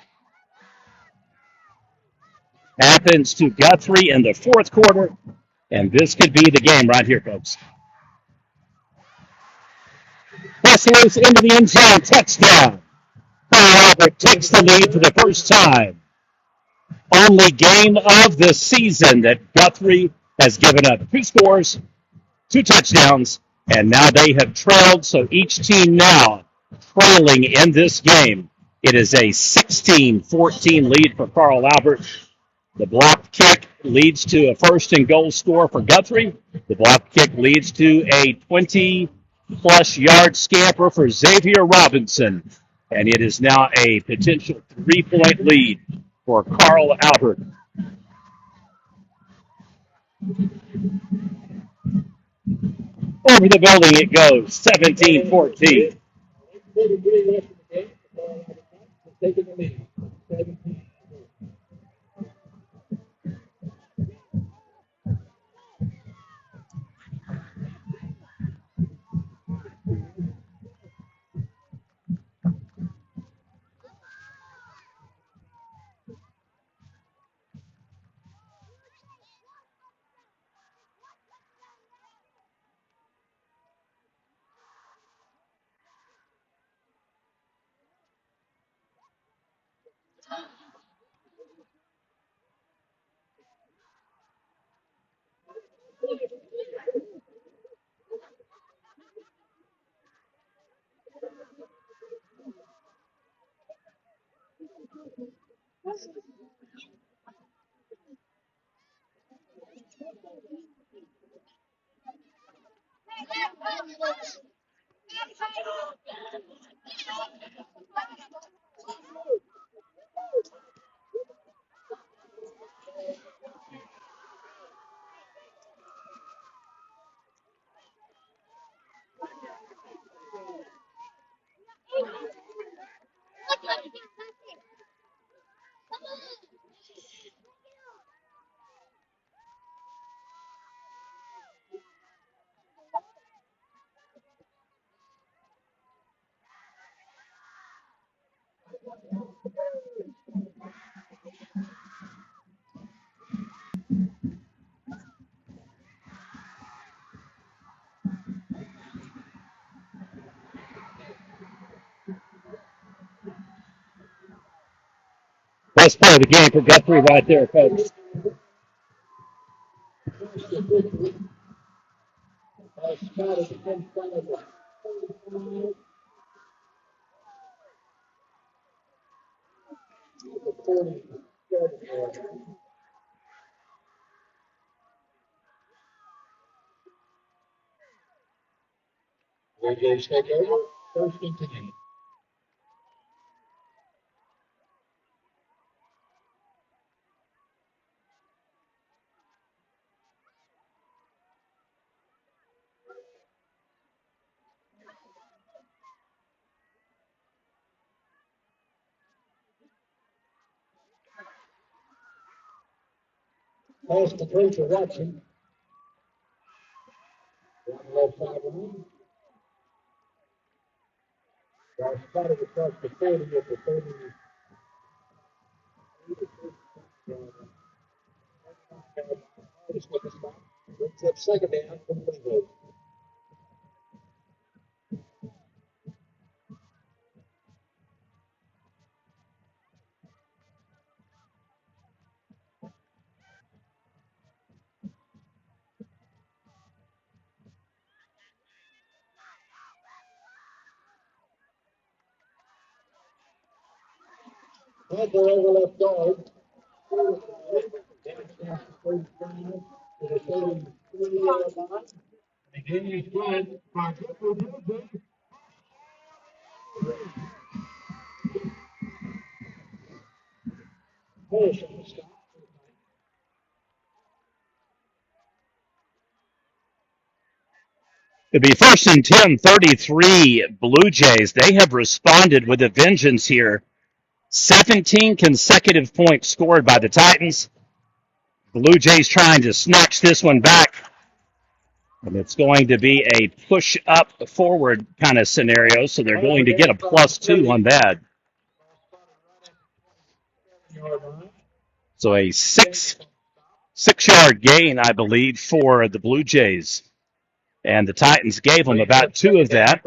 Happens to Guthrie in the fourth quarter. And this could be the game right here, folks. Pass loose into the end zone. Touchdown. Carl Albert takes the lead for the first time. Only game of the season that Guthrie has given up 2 scores, 2 touchdowns, and now they have trailed. So each team now trailing in this game. It is a 16-14 lead for Carl Albert. The blocked kick leads to a first and goal score for Guthrie. The block kick leads to a 20-plus yard scamper for Xavier Robinson. And it is now a potential 3-point lead for Carl Albert. Over the building it goes, 17-14. Best play of the game for Guthrie right there, folks. Blue Jays take over. First and 10. Pass complete to Watson. 105. Got spotted across the 40 at the 30. Just with the spot. Brings up second down from the Blue Jays. Head over left guard. Down to 35 to the 33-yard line. Again, he's good. It'll be first and 10, 33 Blue Jays. They have responded with a vengeance here. 17 consecutive points scored by the Titans. Blue Jays trying to snatch this one back. And it's going to be a push up forward kind of scenario, so they're going to get a +2 on that. So a six-yard gain, I believe, for the Blue Jays. And the Titans gave them about 2 of that.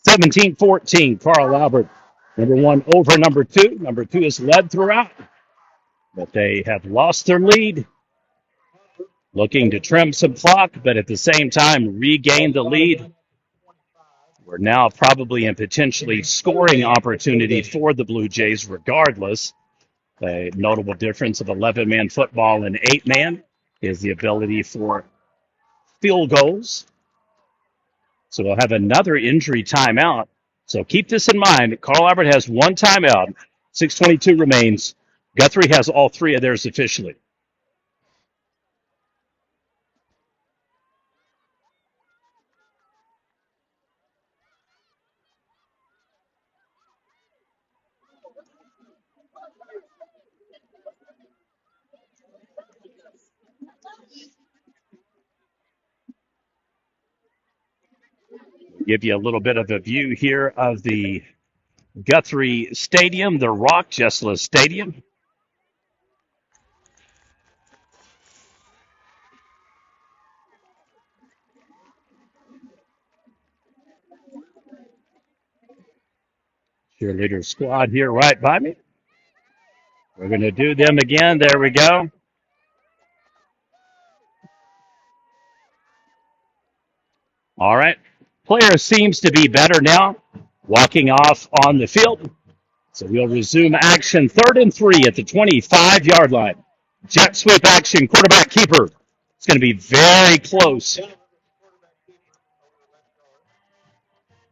(17-14), Carl Albert. Number 1 over number 2. Number 2 is led throughout, but they have lost their lead. Looking to trim some clock, but at the same time regain the lead. We're now probably in potentially scoring opportunity for the Blue Jays regardless. A notable difference of 11-man football and 8-man is the ability for field goals. So we'll have another injury timeout. So keep this in mind. Carl Albert has one timeout. 6:22 remains. Guthrie has all three of theirs officially. Give you a little bit of a view here of the Guthrie Stadium, the Rock Jesselus Stadium. Cheerleader squad here right by me. We're going to do them again. There we go. All right. Player seems to be better now, walking off on the field. So we'll resume action 3rd and 3 at the 25-yard line. Jet sweep action, quarterback keeper. It's going to be very close.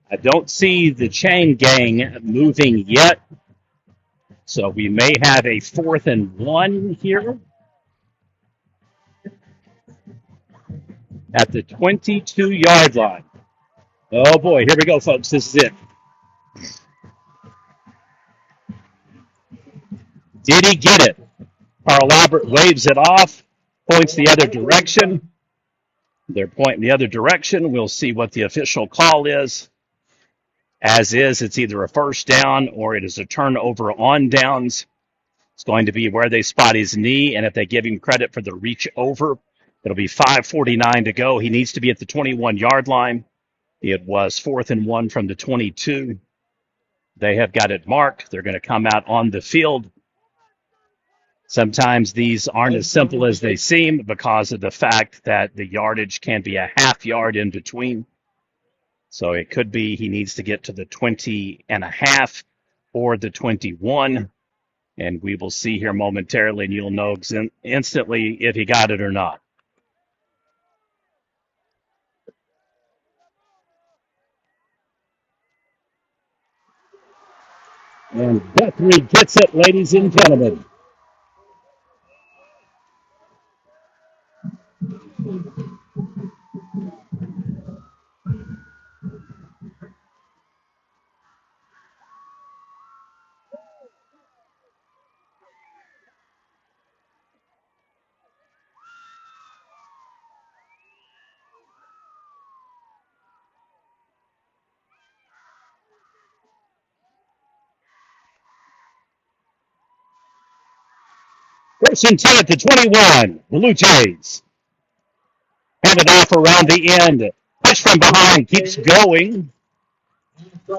I don't see the chain gang moving yet. So we may have a 4th and 1 here at the 22-yard line. Oh boy, here we go, folks. This is it. Did he get it? Carl Albert waves it off, points the other direction. They're pointing the other direction. We'll see what the official call is. As is, it's either a first down or it is a turnover on downs. It's going to be where they spot his knee, and if they give him credit for the reach over, it'll be 5:49 to go. He needs to be at the 21-yard line. It was 4th and 1 from the 22. They have got it marked. They're going to come out on the field. Sometimes these aren't as simple as they seem because of the fact that the yardage can be a half yard in between. So it could be he needs to get to the 20 and a half or the 21. And we will see here momentarily, and you'll know instantly if he got it or not. And Guthrie gets it, ladies and gentlemen. First and 10 at the 21. Blue Jays. Handed off around the end. Push from behind. Keeps going. All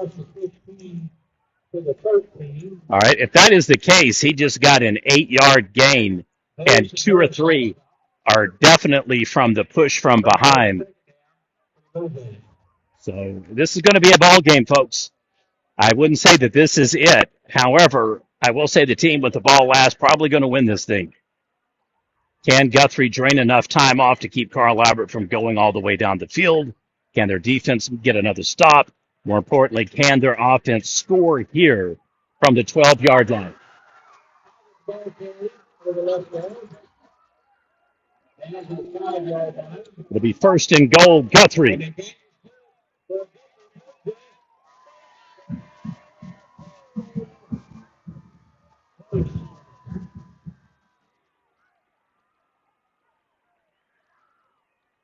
right. If that is the case, he just got an 8-yard gain, and 2 or 3 are definitely from the push from behind. So this is going to be a ball game, folks. I wouldn't say that this is it. However, I will say the team with the ball last probably going to win this thing. Can Guthrie drain enough time off to keep Carl Albert from going all the way down the field? Can their defense get another stop? More importantly, can their offense score here from the 12-yard line? It'll be 1st and goal, Guthrie.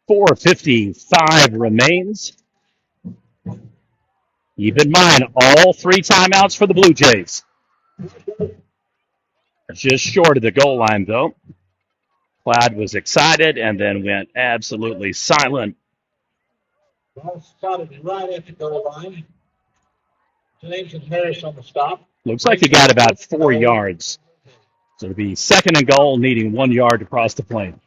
.455 remains. Keep in mind, all 3 timeouts for the Blue Jays. Just short of the goal line, though. Plaid was excited and then went absolutely silent. Ball spotted right at the goal line. James and Harris on the stop. Looks like he got about 4 yards. So it'll be 2nd and goal, needing 1 yard to cross the plane.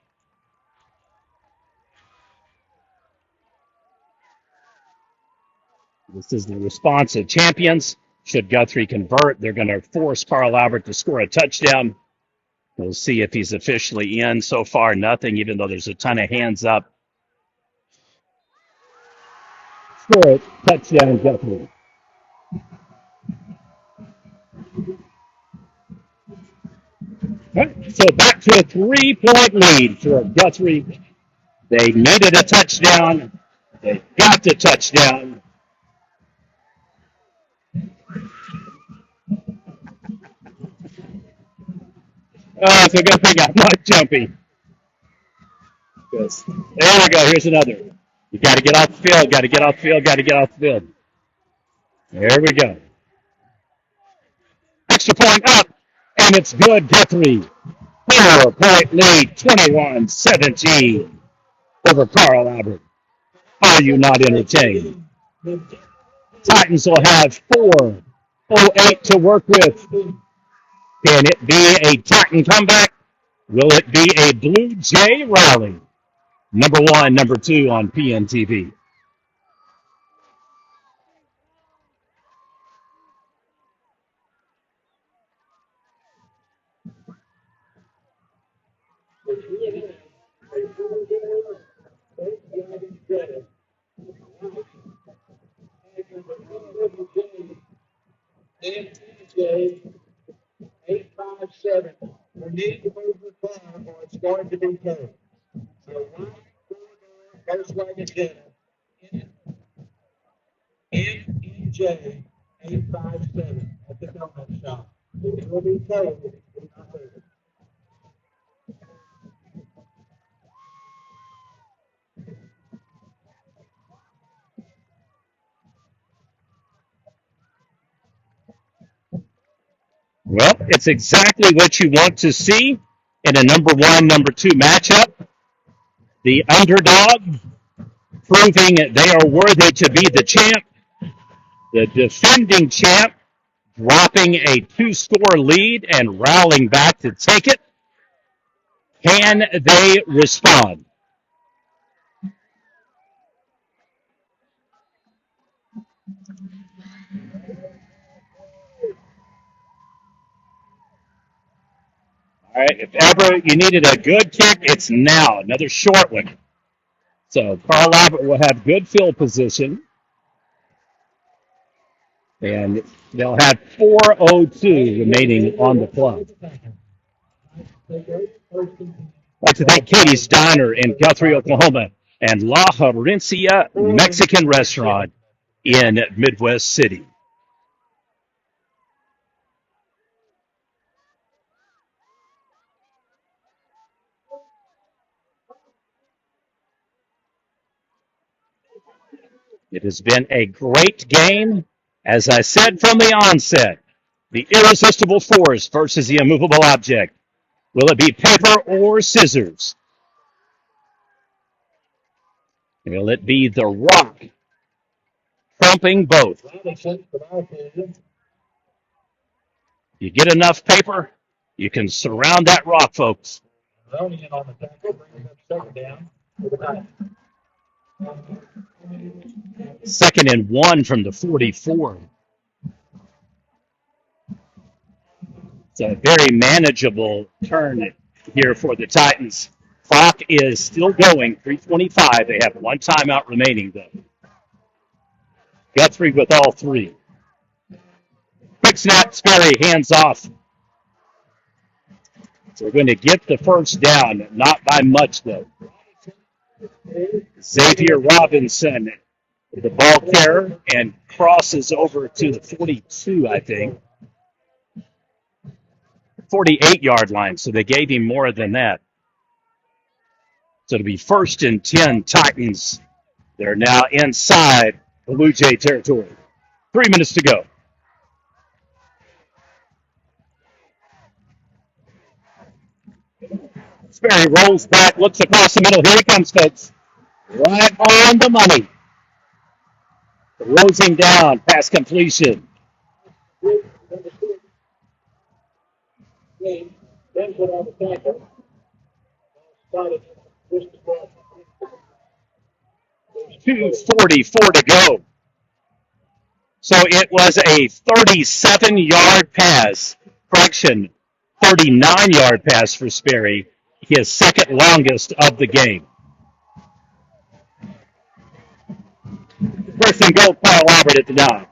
This is the response of champions. Should Guthrie convert, they're going to force Carl Albert to score a touchdown. We'll see if he's officially in. So far, nothing, even though there's a ton of hands up. Score it. Touchdown, Guthrie. Right, so back to a 3-point lead for Guthrie. They needed a touchdown. They got the touchdown. Oh, so Guthrie got not jumping. Yes. There we go. Here's another. You got to get off the field. Got to get off the field. Got to get off the field. There we go. Extra point up, and it's good, Guthrie. 4-point lead, 21-17 over Carl Albert. Are you not entertained? Titans will have 4:08 to work with. Can it be a Titan comeback? Will it be a Blue Jay rally? Number one, number two on PNTV. NJ 857. We need to move the car or it's going to be towed. So line 4 Volkswagen Jetta NJ 857 at the donut shop. It will be towed. It will not move it. Well, it's exactly what you want to see in a number one, number two matchup. The underdog proving they are worthy to be the champ. The defending champ dropping a two-score lead and rallying back to take it. Can they respond? All right, if ever you needed a good kick, it's now. Another short one. So Carl Albert will have good field position, and they'll have 4:02 remaining on the clock. I'd like to thank Katie's Diner in Guthrie, Oklahoma, and La Herencia Mexican Restaurant in Midwest City. It has been a great game. As I said from the onset, the irresistible force versus the immovable object. Will it be paper or scissors? Will it be the rock trumping both? You get enough paper, you can surround that rock, folks. Ronian on the tackle, bringing up second down for the Titans. 2nd and 1 from the 44. It's a very manageable turn here for the Titans. Clock is still going, 3:25. They have one timeout remaining, though. Guthrie with all three. Quick snap, Sperry, hands off. So we're going to get the first down, not by much, though. Xavier Robinson, the ball carrier, and crosses over to the 42, I think. 48-yard line, so they gave him more than that. So it'll be 1st and 10 Titans. They're now inside Blue Jay territory. 3 minutes to go. Sperry rolls back, looks across the middle. Here he comes, folks. Right on the money. Throws him down, pass completion. Then put on the tackle. Started just before 2:44 to go. So it was a 37-yard pass, correction, 39-yard pass for Sperry, his second longest of the game. First and goal, Carl Albert at the 9.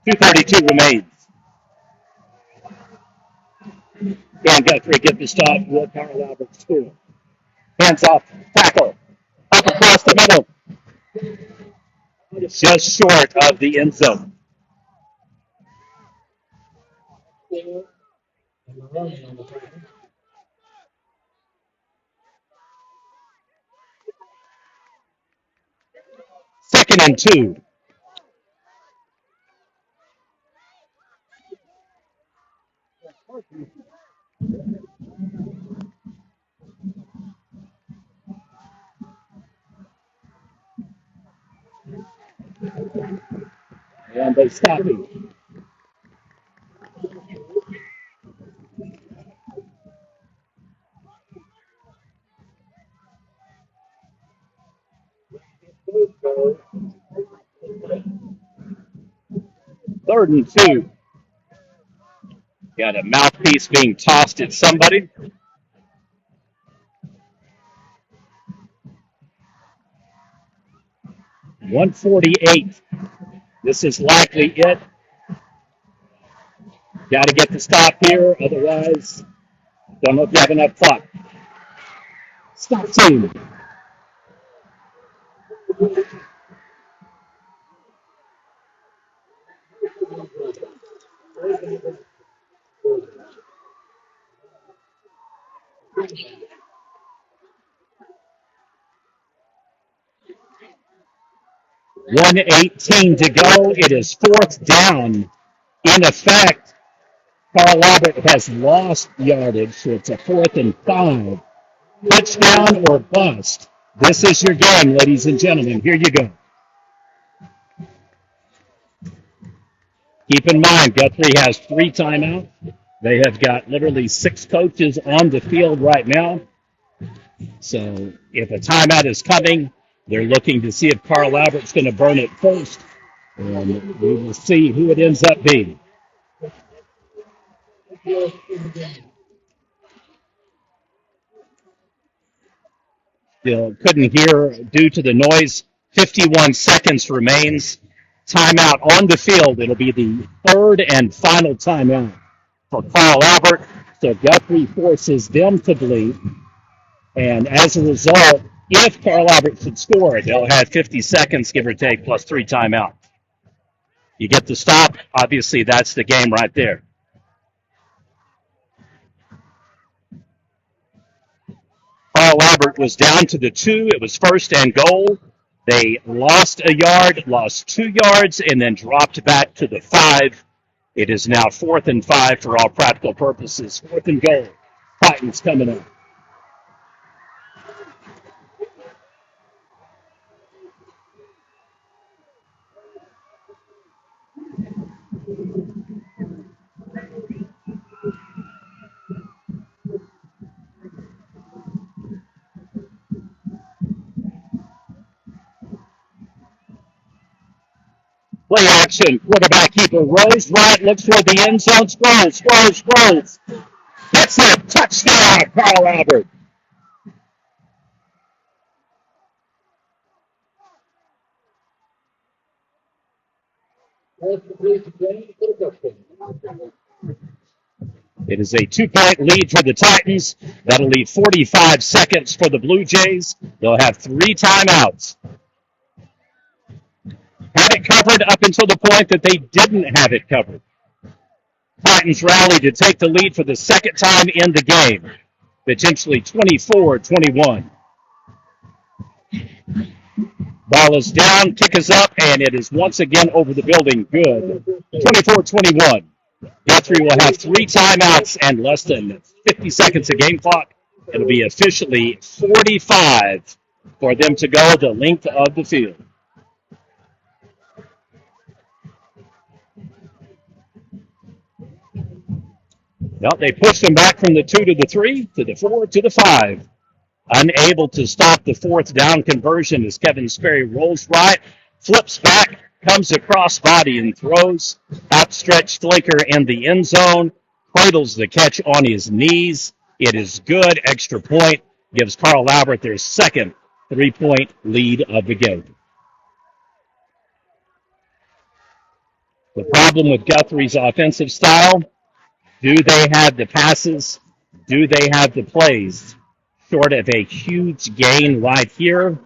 2:32 remains. Can Guthrie get the stop? Will Carl Albert score? Hands off, tackle, up across the middle, just short of the end zone. Second and 2. And they stop him. Third and 2. Got a mouthpiece being tossed at somebody. 148. This is likely it. Got to get the stop here, otherwise, don't know if you have enough clock. Stop team. 118 to go. It is fourth down. In effect, Carl Albert has lost yardage, so it's a 4th and 5. Touchdown or bust. This is your game, ladies and gentlemen. Here you go. Keep in mind, Guthrie has 3 timeouts. They have got literally 6 coaches on the field right now. So if a timeout is coming, they're looking to see if Carl Albert's going to burn it first. And we will see who it ends up being. Still couldn't hear due to the noise. 51 seconds remains. Timeout on the field. It'll be the third and final timeout for Carl Albert. So Guthrie forces them to bleed. And as a result, if Carl Albert should score, they'll have 50 seconds, give or take, plus 3 timeouts. You get the stop. Obviously, that's the game right there. Carl Albert was down to the 2. It was first and goal. They lost a yard, lost 2 yards, and then dropped back to the 5. It is now 4th and 5 for all practical purposes. 4th and goal. Titans coming up. Play action. Quarterback keeper rolls right, looks for the end zone, scrolls. That's a touchdown, Carl Albert. It is a 2-point lead for the Titans. That'll leave 45 seconds for the Blue Jays. They'll have 3 timeouts. Had it covered up until the point that they didn't have it covered. Titans rallied to take the lead for the second time in the game, potentially 24-21. Ball is down, kick is up, and it is once again over the building. Good. 24-21. Guthrie will have 3 timeouts and less than 50 seconds of game clock. It'll be officially 45 for them to go the length of the field. Well, they pushed them back from the 2 to the 3, to the 4, to the 5. Unable to stop the 4th down conversion as Kevin Sperry rolls right, flips back, comes across body and throws. Outstretched flanker in the end zone. Cradles the catch on his knees. It is good. Extra point gives Carl Albert their second 3-point lead of the game. The problem with Guthrie's offensive style, do they have the passes? Do they have the plays? Short of a huge gain right here,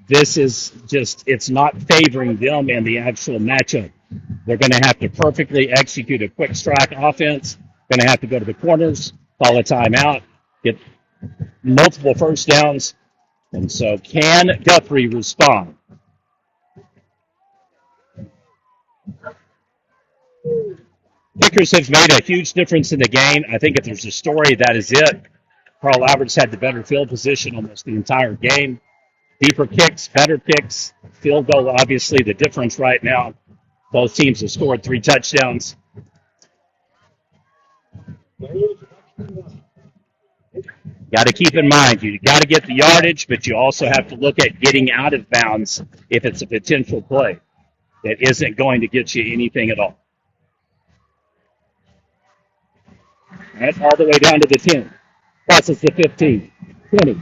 this is just, it's not favoring them in the actual matchup. They're going to have to perfectly execute a quick strike offense, going to have to go to the corners, call a timeout, get multiple first downs. And so can Guthrie respond? Kickers have made a huge difference in the game. I think if there's a story, that is it. Carl Alberts had the better field position almost the entire game. Deeper kicks, better kicks, field goal, obviously the difference right now. Both teams have scored 3 touchdowns. Got to keep in mind, you got to get the yardage, but you also have to look at getting out of bounds if it's a potential play that isn't going to get you anything at all. Right, all the way down to the 10. Passes the 15, 20,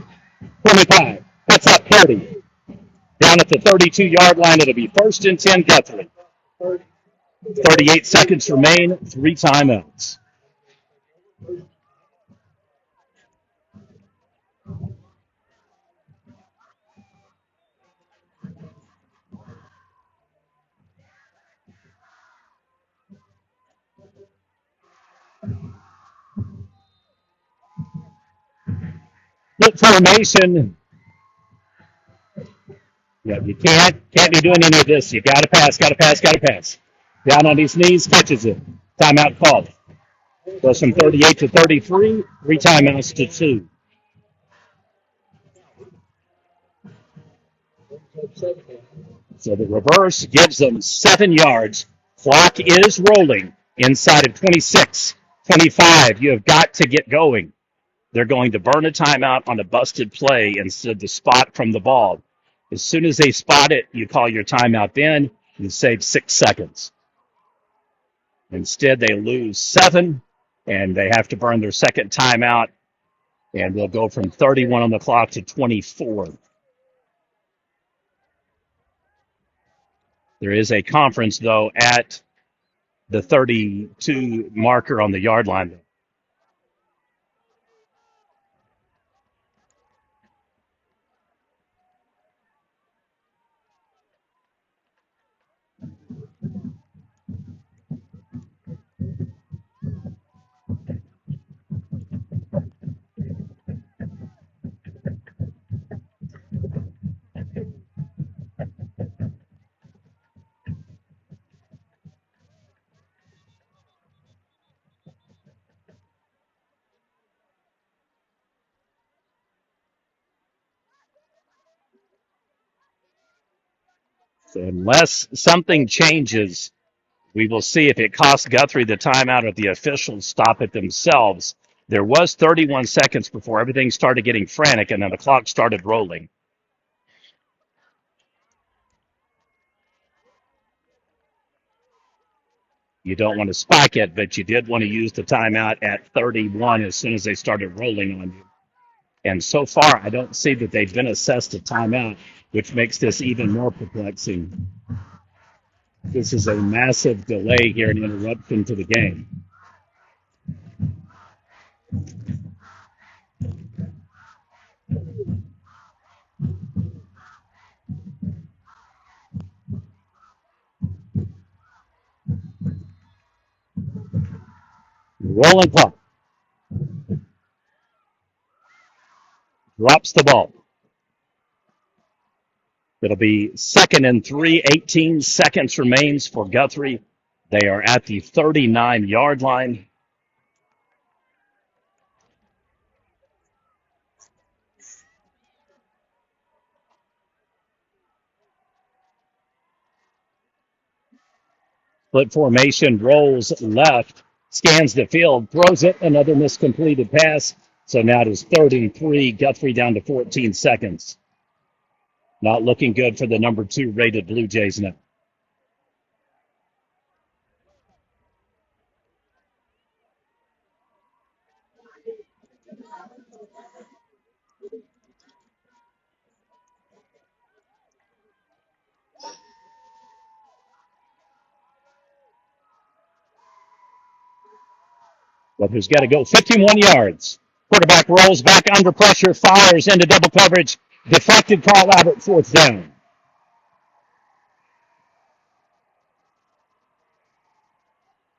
25. Cuts up 30. Down at the 32-yard line, it'll be 1st and 10 Guthrie. 38 seconds remain, 3 timeouts. Split formation. Yeah, you can't be doing any of this. You got to pass, got to pass, got to pass. Down on his knees, catches it. Timeout called. Goes from 38 to 33, 3 timeouts to 2. So the reverse gives them 7 yards. Clock is rolling inside of 26, 25. You have got to get going. They're going to burn a timeout on a busted play instead of the spot from the ball. As soon as they spot it, you call your timeout then. You save 6 seconds. Instead, they lose 7, and they have to burn their second timeout, and they'll go from 31 on the clock to 24. There is a conference, though, at the 32 marker on the yard line. So unless something changes, we will see if it costs Guthrie the timeout or the officials stop it themselves. There was 31 seconds before everything started getting frantic, and then the clock started rolling. You don't want to spike it, but you did want to use the timeout at 31 as soon as they started rolling on you. And so far, I don't see that they've been assessed a timeout, which makes this even more perplexing. This is a massive delay here, an interruption to the game. Rolling clock. Drops the ball. It'll be 2nd and 3, 18 seconds remains for Guthrie. They are at the 39-yard line. Split formation, rolls left, scans the field, throws it, another miscompleted pass. So now it is 3rd and 3, Guthrie down to 14 seconds. Not looking good for the number 2 rated Blue Jays now. who's got to go 51 yards. Quarterback rolls back under pressure, fires into double coverage. Deflected. Carl Abbott, fourth down.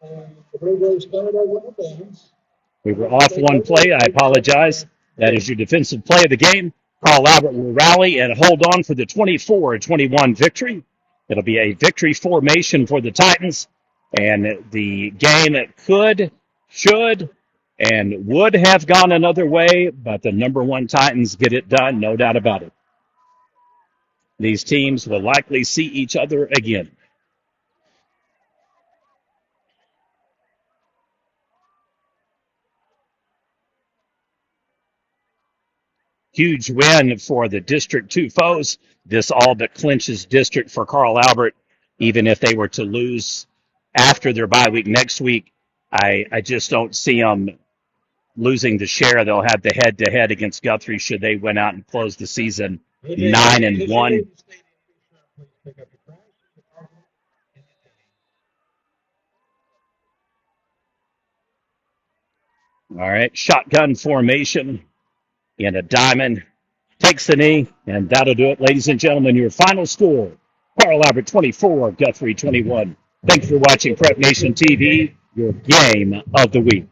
The Blue Jays started over the downs. We were off one play. I apologize. That is your defensive play of the game. Carl Albert will rally and hold on for the 24-21 victory. It'll be a victory formation for the Titans. And the game could, should, and would have gone another way, but the number one Titans get it done, no doubt about it. These teams will likely see each other again. Huge win for the District 2 foes. This all but clinches district for Carl Albert. Even if they were to lose after their bye week next week, I just don't see them losing the share. They'll have the head-to-head against Guthrie should they win out and close the season 9-1. All right, shotgun formation in a diamond. Takes the knee, and that'll do it, ladies and gentlemen. Your final score, Carl Albert 24, Guthrie 21. Thanks for watching Prep Nation TV, your game of the week.